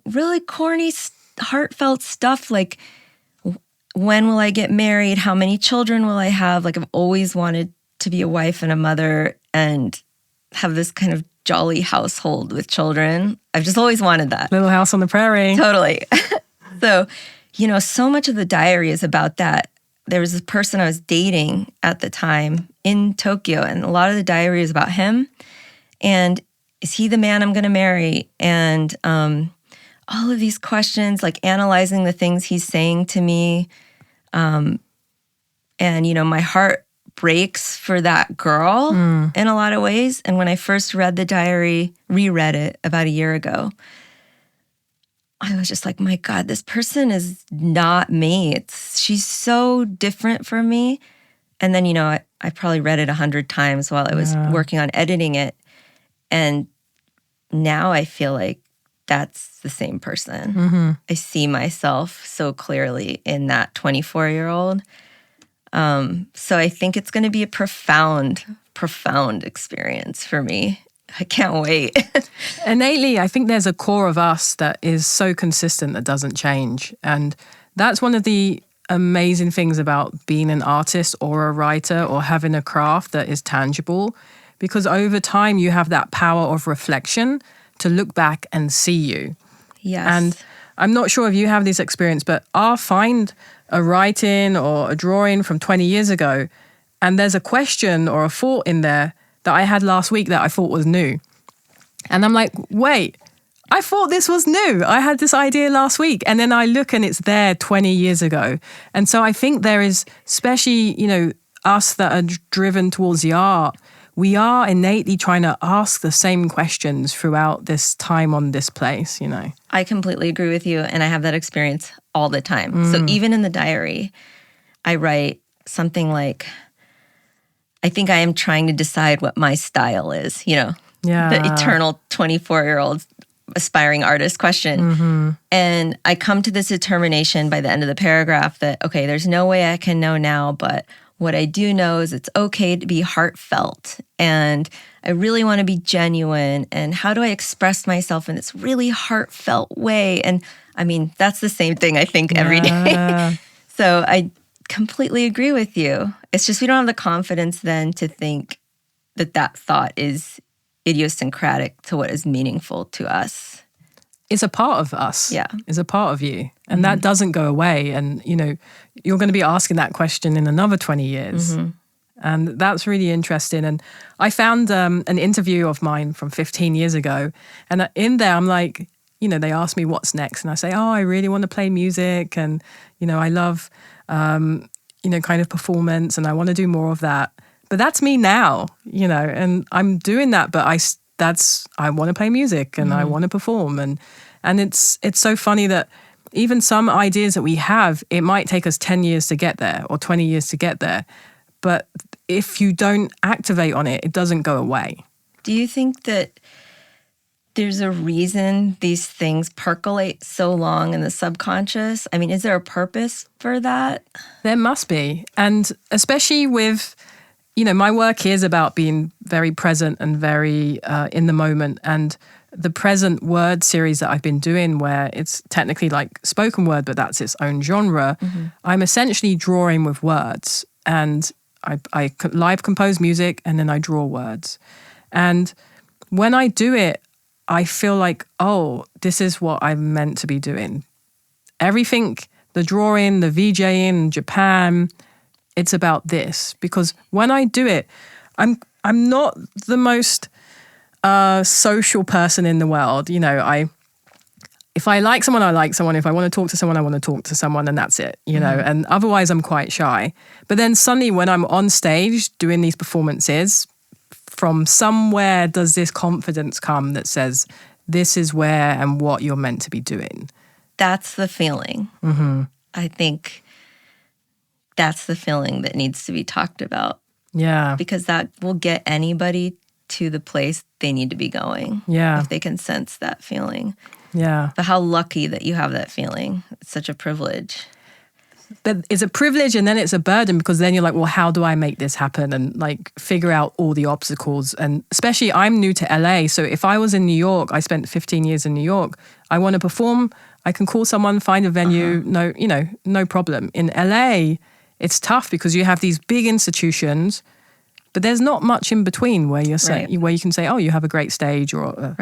really corny, heartfelt stuff like, when will I get married? How many children will I have? Like, I've always wanted to be a wife and a mother and have this kind of jolly household with children. I've just always wanted that. Little House on the Prairie. Totally. So, so much of the diary is about that. There was this person I was dating at the time in Tokyo, and a lot of the diary is about him. And is he the man I'm going to marry? And all of these questions, like analyzing the things he's saying to me. And, my heart breaks for that girl in a lot of ways. And when I first read the diary, reread it about a year ago, I was just like, my God, this person is not me. She's so different from me. And then, I probably read it 100 times while I was working on editing it. And now I feel like that's the same person. I see myself so clearly in that 24-year-old. So I think it's going to be a profound experience for me. I can't wait. Innately, I think there's a core of us that is so consistent that doesn't change. And that's one of the amazing things about being an artist or a writer or having a craft that is tangible, because over time you have that power of reflection to look back and see you. Yes. And I'm not sure if you have this experience, but I'll find a writing or a drawing from 20 years ago, and there's a question or a thought in there that I had last week that I thought was new. And I'm like, wait, I thought this was new. I had this idea last week. And then I look and it's there 20 years ago. And so I think there is, especially, us that are driven towards the art, we are innately trying to ask the same questions throughout this time on this place, I completely agree with you. And I have that experience all the time. So even in the diary, I write something like, I think I am trying to decide what my style is, the eternal 24-year-old aspiring artist question. And I come to this determination by the end of the paragraph that, okay, there's no way I can know now, but what I do know is it's okay to be heartfelt. And I really want to be genuine. And how do I express myself in this really heartfelt way? And I mean, that's the same thing I think every day. So I completely agree with you. It's just we don't have the confidence then to think that that thought is idiosyncratic to what is meaningful to us. It's a part of us. Yeah. It's a part of you. And that doesn't go away. And, you know, you're going to be asking that question in another 20 years. And that's really interesting. And I found an interview of mine from 15 years ago. And in there, I'm like, you know, they ask me what's next. And I say, oh, I really want to play music. And, you know, I love, you know, kind of performance. And I want to do more of that. But that's me now, you know, and I'm doing that. But I want to play music and I want to perform. And it's so funny that even some ideas that we have, it might take us 10 years to get there or 20 years to get there. But if you don't activate on it, it doesn't go away. Do you think that there's a reason these things percolate so long in the subconscious? I mean, is there a purpose for that? There must be. And especially with, you know, my work is about being very present and very in the moment. And the present word series that I've been doing, where it's technically like spoken word, but that's its own genre, I'm essentially drawing with words. And I live compose music and then I draw words. And when I do it, I feel like, oh, this is what I'm meant to be doing. Everything, the drawing, the VJing, Japan, it's about this. Because when I do it, I'm not the most social person in the world. You know, if I like someone, I like someone. If I want to talk to someone, I want to talk to someone, and that's it, you know. And otherwise, I'm quite shy. But then suddenly when I'm on stage doing these performances, from somewhere does this confidence come that says, this is where and what you're meant to be doing. That's the feeling. I think that's the feeling that needs to be talked about. Yeah. Because that will get anybody to the place they need to be going. Yeah. If they can sense that feeling. Yeah. But how lucky that you have that feeling. It's such a privilege. But it's a privilege and then it's a burden, because then you're like, well, how do I make this happen? And like figure out all the obstacles. And especially I'm new to LA. So if I was in New York, I spent 15 years in New York. I want to perform. I can call someone, find a venue. No, you know, no problem. In LA, it's tough because you have these big institutions, but there's not much in between where you're saying, where you can say, oh, you have a great stage or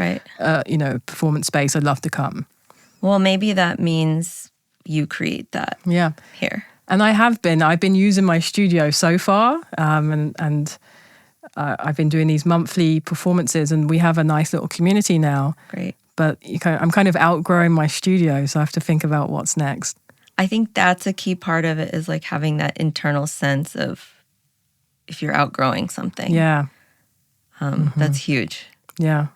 you know, performance space. I'd love to come. Well, maybe that means you create that here. And I've been using my studio so far, and I've been doing these monthly performances, and we have a nice little community now. Great. But I'm kind of outgrowing my studio, so I have to think about what's next. I think that's a key part of it, is like having that internal sense of if you're outgrowing something. Yeah. That's huge. Yeah.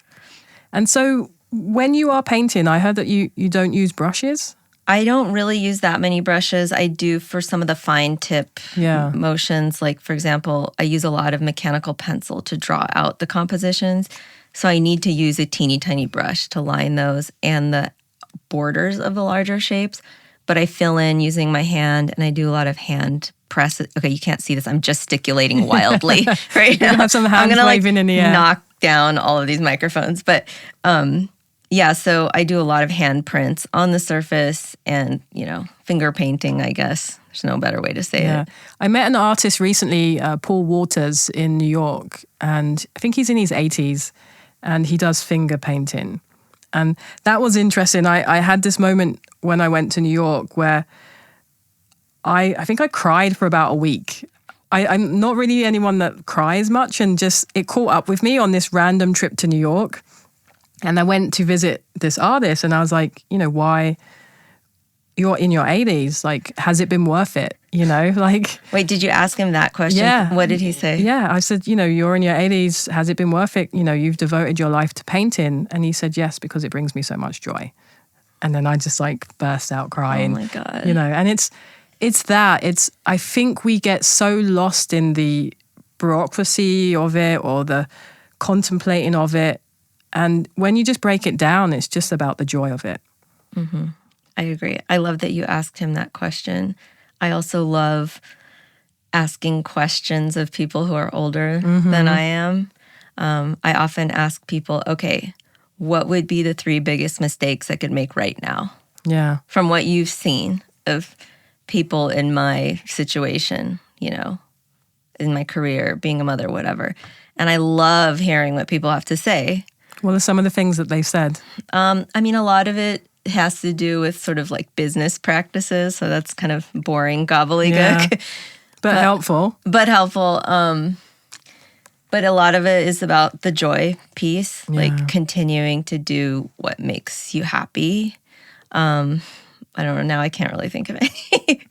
And so when you are painting, I heard that you don't use brushes. I don't really use that many brushes. I do for some of the fine tip motions. Like, for example, I use a lot of mechanical pencil to draw out the compositions. So I need to use a teeny tiny brush to line those and the borders of the larger shapes. But I fill in using my hand, and I do a lot of hand press. Okay, you can't see this. I'm gesticulating wildly right now. Have some hands I'm gonna waving in the air. Knock down all of these microphones. But yeah, so I do a lot of hand prints on the surface and, you know, finger painting, I guess. There's no better way to say it. I met an artist recently, Paul Waters, in New York, and I think he's in his 80s, and he does finger painting. And that was interesting. I had this moment when I went to New York where I think I cried for about a week. I'm not really anyone that cries much, and just it caught up with me on this random trip to New York. And I went to visit this artist, and I was like, you know, why? You're in your 80s. Like, has it been worth it? You know, like. Wait, did you ask him that question? Yeah. What did he say? Yeah, I said, you know, you're in your 80s. Has it been worth it? You know, you've devoted your life to painting. And he said, yes, because it brings me so much joy. And then I just like burst out crying. Oh my God. You know, and I think we get so lost in the bureaucracy of it, or the contemplating of it. And when you just break it down, it's just about the joy of it. Mm-hmm. I agree. I love that you asked him that question. I also love asking questions of people who are older than I am. I often ask people, okay, what would be the 3 biggest mistakes I could make right now? Yeah. From what you've seen of people in my situation, you know, in my career, being a mother, whatever. And I love hearing what people have to say. What are some of the things that they've said? I mean, a lot of it has to do with sort of like business practices. So that's kind of boring gobbledygook. Yeah. But helpful. But helpful. But a lot of it is about the joy piece, like continuing to do what makes you happy. I don't know. Now I can't really think of it.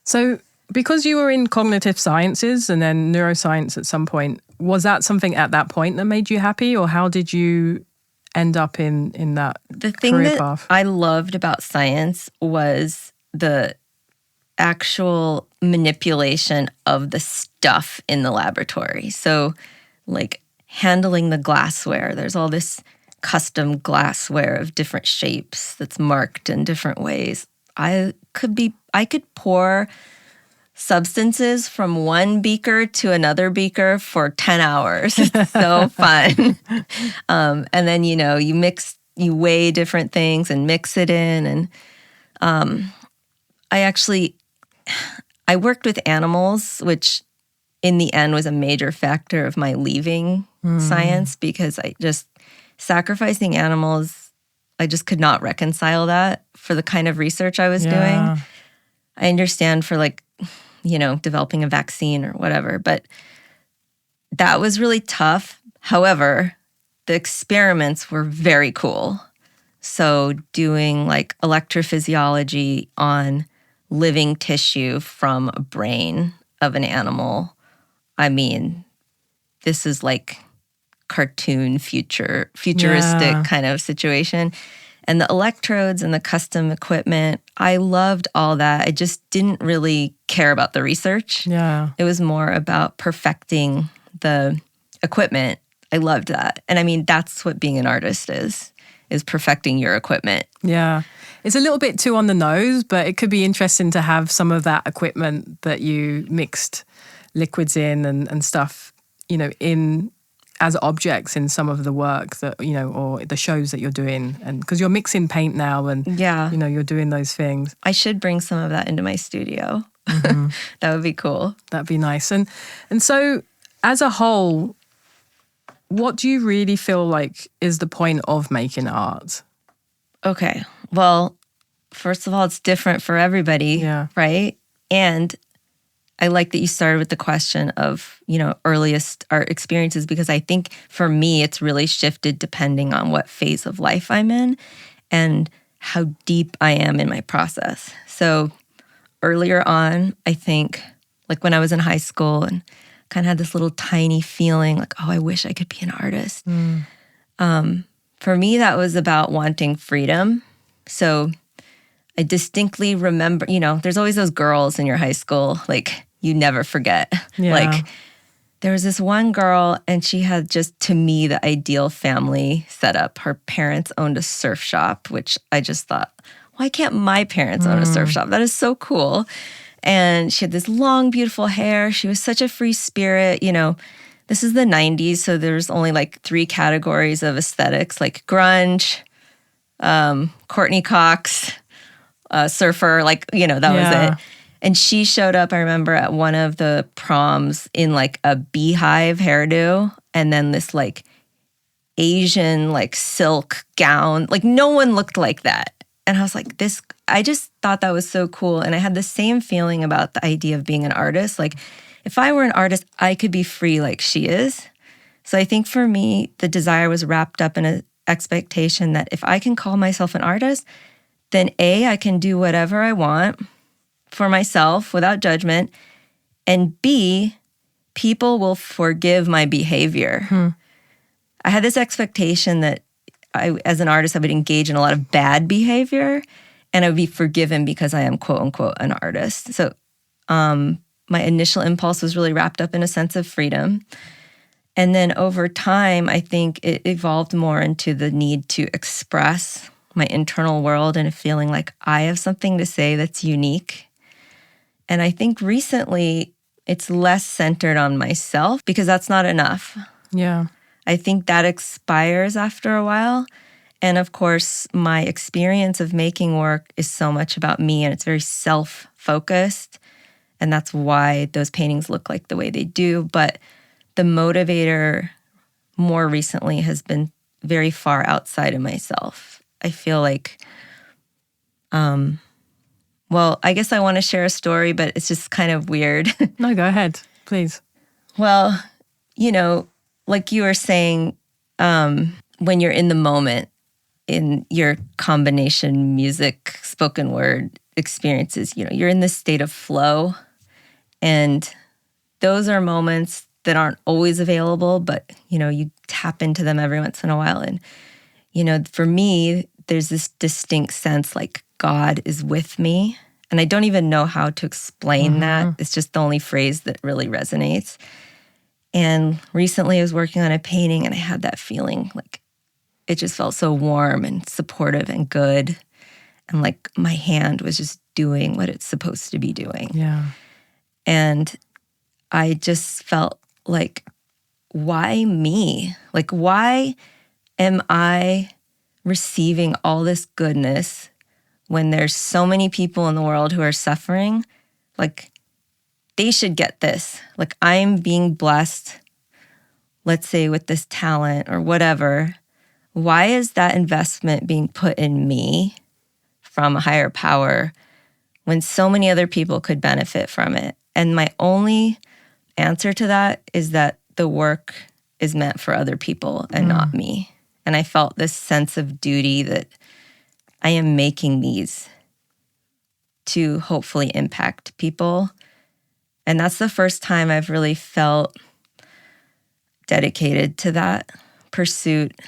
So because you were in cognitive sciences and then neuroscience at some point, was that something at that point that made you happy, or how did you end up in that The thing career that path? I loved about science was the actual manipulation of the stuff in the laboratory. So like handling the glassware, there's all this custom glassware of different shapes that's marked in different ways. I could pour substances from one beaker to another beaker for 10 hours. It's so fun. And then, you know, you weigh different things and mix it in. And I worked with animals, which in the end was a major factor of my leaving science, because sacrificing animals, I just could not reconcile that for the kind of research I was doing. I understand for like, you know, developing a vaccine or whatever, but that was really tough. However, the experiments were very cool. So doing like electrophysiology on living tissue from a brain of an animal, I mean, this is like cartoon futuristic kind of situation. And the electrodes and the custom equipment, I loved all that. I just didn't really care about the research. Yeah. It was more about perfecting the equipment. I loved that. And I mean, that's what being an artist is perfecting your equipment. Yeah. It's a little bit too on the nose, but it could be interesting to have some of that equipment that you mixed liquids in and stuff, you know, in as objects in some of the work that, you know, or the shows that you're doing. And because you're mixing paint now and, you know, you're doing those things. I should bring some of that into my studio. That would be cool. That'd be nice. And so as a whole, what do you really feel like is the point of making art? Okay. Well, first of all, it's different for everybody, right? And I like that you started with the question of, you know, earliest art experiences, because I think for me, it's really shifted depending on what phase of life I'm in and how deep I am in my process. So earlier on, I think like when I was in high school and kind of had this little tiny feeling like, oh, I wish I could be an artist. For me, that was about wanting freedom. So I distinctly remember, you know, there's always those girls in your high school, like you never forget. Like there was this one girl and she had just, to me, the ideal family setup. Her parents owned a surf shop, which I just thought, why can't my parents own a surf shop? That is so cool. And she had this long, beautiful hair. She was such a free spirit. You know, this is the 90s, so there's only like 3 categories of aesthetics, like grunge, Courtney Cox, surfer, like, you know, that was it. And she showed up, I remember, at one of the proms in like a beehive hairdo and then this like Asian like silk gown. Like no one looked like that. And I was like, I just thought that was so cool. And I had the same feeling about the idea of being an artist. Like if I were an artist, I could be free like she is. So I think for me, the desire was wrapped up in an expectation that if I can call myself an artist, then A, I can do whatever I want for myself without judgment. And B, people will forgive my behavior. I had this expectation that as an artist, I would engage in a lot of bad behavior and I would be forgiven because I am quote unquote an artist. So my initial impulse was really wrapped up in a sense of freedom. And then over time, I think it evolved more into the need to express my internal world and feeling like I have something to say that's unique. And I think recently it's less centered on myself because that's not enough. Yeah. I think that expires after a while. And of course, my experience of making work is so much about me and it's very self-focused. And that's why those paintings look like the way they do. But the motivator more recently has been very far outside of myself. I feel like, well, I guess I want to share a story, but it's just kind of weird. No, go ahead, please. Well, like you were saying, when you're in the moment in your combination music, spoken word experiences, you're in this state of flow. And those are moments that aren't always available, but, you tap into them every once in a while. And, for me, there's this distinct sense like God is with me. And I don't even know how to explain that. It's just the only phrase that really resonates. And recently I was working on a painting and I had that feeling like it just felt so warm and supportive and good. And like my hand was just doing what it's supposed to be doing. Yeah. And I just felt like, why me? Like, why am I receiving all this goodness when there's so many people in the world who are suffering? Like, they should get this. Like, I'm being blessed, let's say, with this talent or whatever. Why is that investment being put in me from a higher power when so many other people could benefit from it? And my only answer to that is that the work is meant for other people and not me. And I felt this sense of duty that I am making these to hopefully impact people. And that's the first time I've really felt dedicated to that pursuit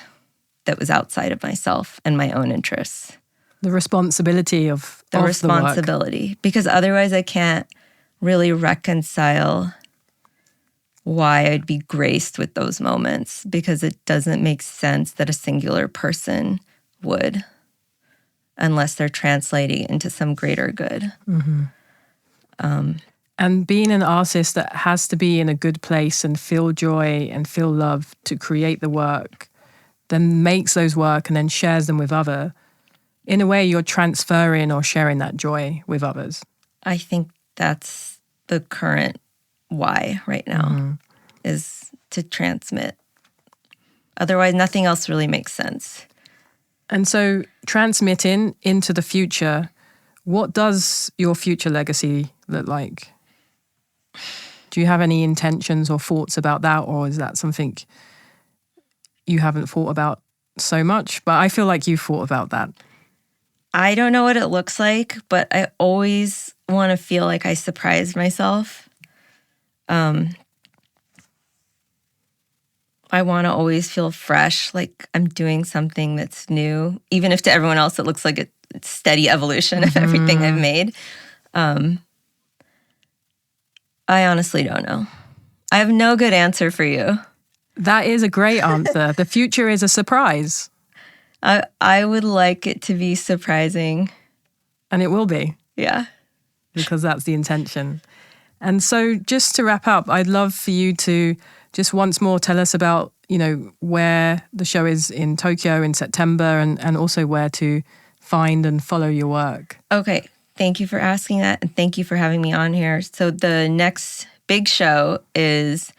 that was outside of myself and my own interests. The responsibility of the responsibility, because otherwise I can't really reconcile why I'd be graced with those moments, because it doesn't make sense that a singular person would, unless they're translating into some greater good. And being an artist that has to be in a good place and feel joy and feel love to create the work, then makes those work and then shares them with others. In a way, you're transferring or sharing that joy with others. I think that's the current why right now, is to transmit. Otherwise, nothing else really makes sense. And so transmitting into the future, what does your future legacy look like? Do you have any intentions or thoughts about that, or is that something you haven't thought about so much? But I feel like you've thought about that. I don't know what it looks like, but I always want to feel like I surprised myself. I want to always feel fresh, like I'm doing something that's new, even if to everyone else it looks like it's steady evolution of everything I've made. I honestly don't know. I have no good answer for you. That is a great answer. The future is a surprise. I would like it to be surprising. And it will be. Yeah. Because that's the intention. And so just to wrap up, I'd love for you to just once more tell us about, where the show is in Tokyo in September and also where to find and follow your work. Okay. Thank you for asking that. And thank you for having me on here. So the next big show is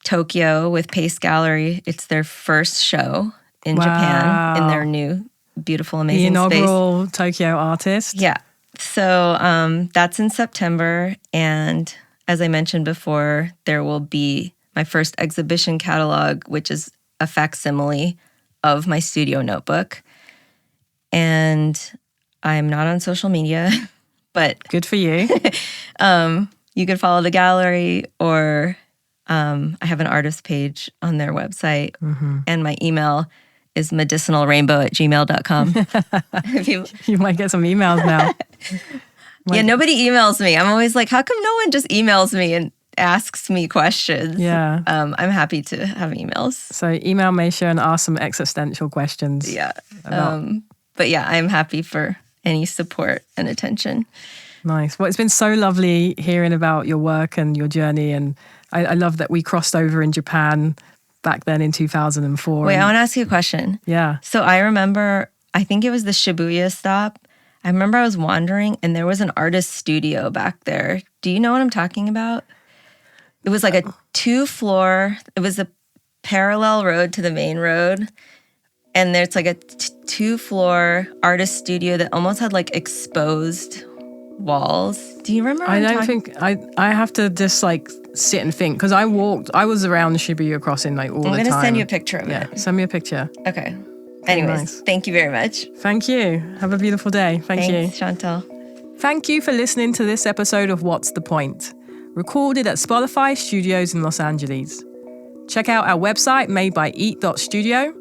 Tokyo with Pace Gallery. It's their first show in Japan in their new, beautiful, amazing space. The inaugural Tokyo artist. Yeah. So that's in September. And as I mentioned before, there will be my first exhibition catalog, which is a facsimile of my studio notebook. And I'm not on social media, but... Good for you. You could follow the gallery, or I have an artist page on their website. And my email is medicinalrainbow@gmail.com. You might get some emails now. Yeah, nobody emails me. I'm always like, how come no one just emails me? And asks me questions, Yeah. I'm happy to have emails. So email Maysha and ask some existential questions. Yeah. But yeah, I'm happy for any support and attention. Nice. Well, it's been so lovely hearing about your work and your journey. And I love that we crossed over in Japan back then in 2004. Wait, I want to ask you a question. Yeah. So I remember, I think it was the Shibuya stop. I remember I was wandering and there was an artist studio back there. Do you know what I'm talking about? It was like a 2-floor, it was a parallel road to the main road. And there's like a 2-floor artist studio that almost had like exposed walls. Do you remember? I have to just like sit and think because I was around the Shibuya crossing like all the time. I'm going to send you a picture of it. Yeah, send me a picture. Okay. Anyways, nice. Thank you very much. Thank you. Have a beautiful day. Thanks, you. Shantell. Thank you for listening to this episode of What's the Point? Recorded at Spotify Studios in Los Angeles. Check out our website made by Eat.studio.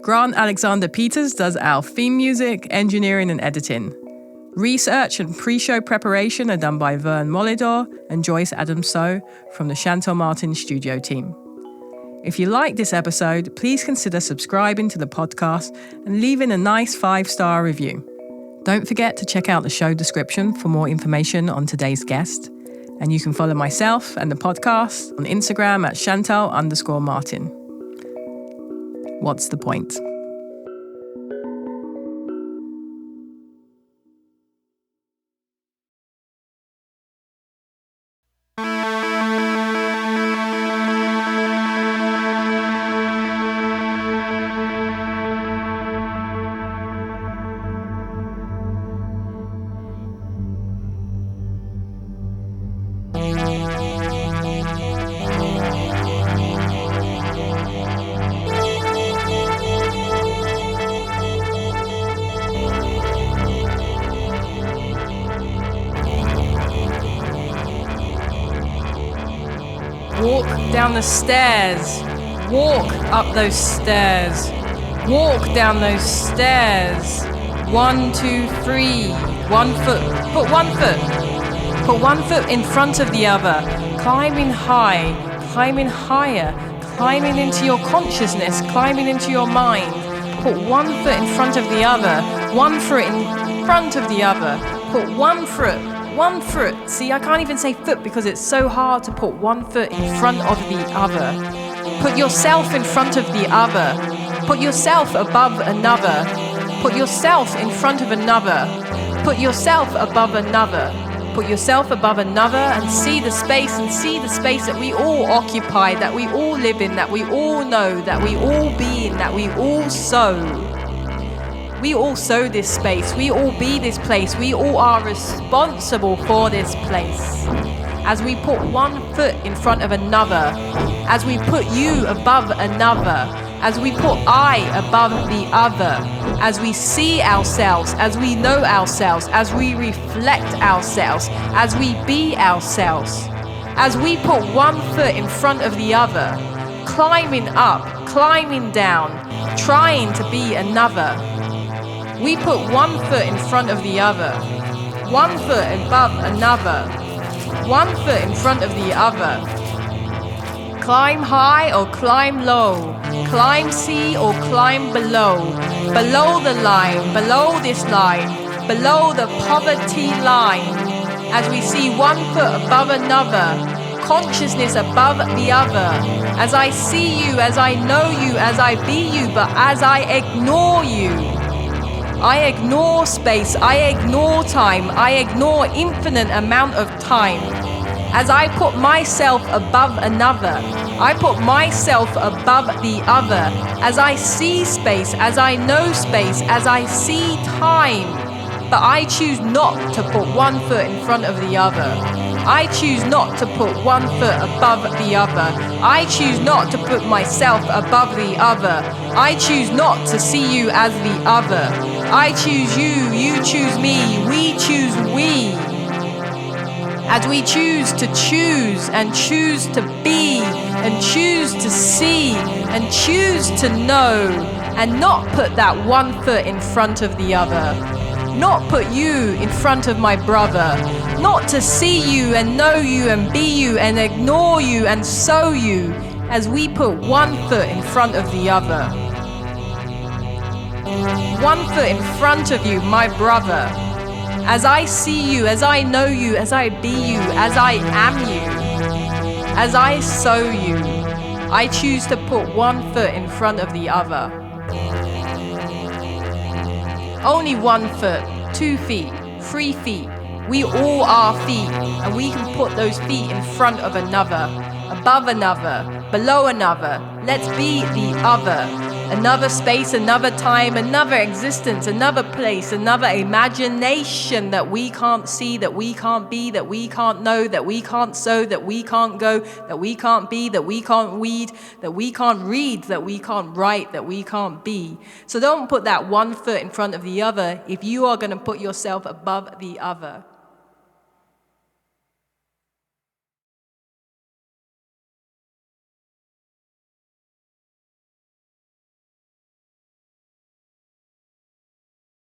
Grant Alexander Peters does our theme music, engineering and editing. Research and pre-show preparation are done by Vern Molidor and Joyce Adams-So from the Shantell Martin studio team. If you like this episode, please consider subscribing to the podcast and leaving a nice 5-star review. Don't forget to check out the show description for more information on today's guest. And you can follow myself and the podcast on Instagram at Shantell_Martin. What's the point? Walk down the stairs. Walk up those stairs. Walk down those stairs. 1, 2, 3. 1 foot. Put 1 foot. Put 1 foot in front of the other. Climbing high. Climbing higher. Climbing into your consciousness. Climbing into your mind. Put 1 foot in front of the other. 1 foot in front of the other. Put 1 foot. 1 foot. See, I can't even say foot because it's so hard to put 1 foot in front of the other. Put yourself in front of the other. Put yourself above another. Put yourself in front of another. Put yourself above another. Put yourself above another and see the space that we all occupy, that we all live in, that we all know, that we all be in, that we all sow. We all sow this space. We all be this place. We all are responsible for this place. As we put 1 foot in front of another, as we put you above another, as we put I above the other, as we see ourselves, as we know ourselves, as we reflect ourselves, as we be ourselves, as we put 1 foot in front of the other, climbing up, climbing down, trying to be another. We put 1 foot in front of the other, 1 foot above another, 1 foot in front of the other. Climb high or climb low, climb sea or climb below, below the line, below this line, below the poverty line. As we see 1 foot above another, consciousness above the other. As I see you, as I know you, as I be you, but as I ignore you. I ignore space, I ignore time, I ignore infinite amount of time. As I put myself above another, I put myself above the other. As I see space, as I know space, as I see time. But I choose not to put 1 foot in front of the other. I choose not to put 1 foot above the other. I choose not to put myself above the other. I choose not to see you as the other. I choose you, you choose me, we choose we. As we choose and choose to be and choose to see and choose to know and not put that 1 foot in front of the other. Not put you in front of my brother, Not to see you and know you and be you and ignore you and so you, as we put one foot in front of the other. One foot in front of you, my brother. As I see you, as I know you, as I be you, as I am you, as I sow you, I choose to put one foot in front of the other. Only 1 foot, 2 feet, 3 feet. We all are feet, and we can put those feet in front of another, above another, below another. Let's be the other. Another space, another time, another existence, another place, another imagination that we can't see, that we can't be, that we can't know, that we can't sow, that we can't go, that we can't be, that we can't read, that we can't read, that we can't write, that we can't be. So don't put that 1 foot in front of the other if you are going to put yourself above the other.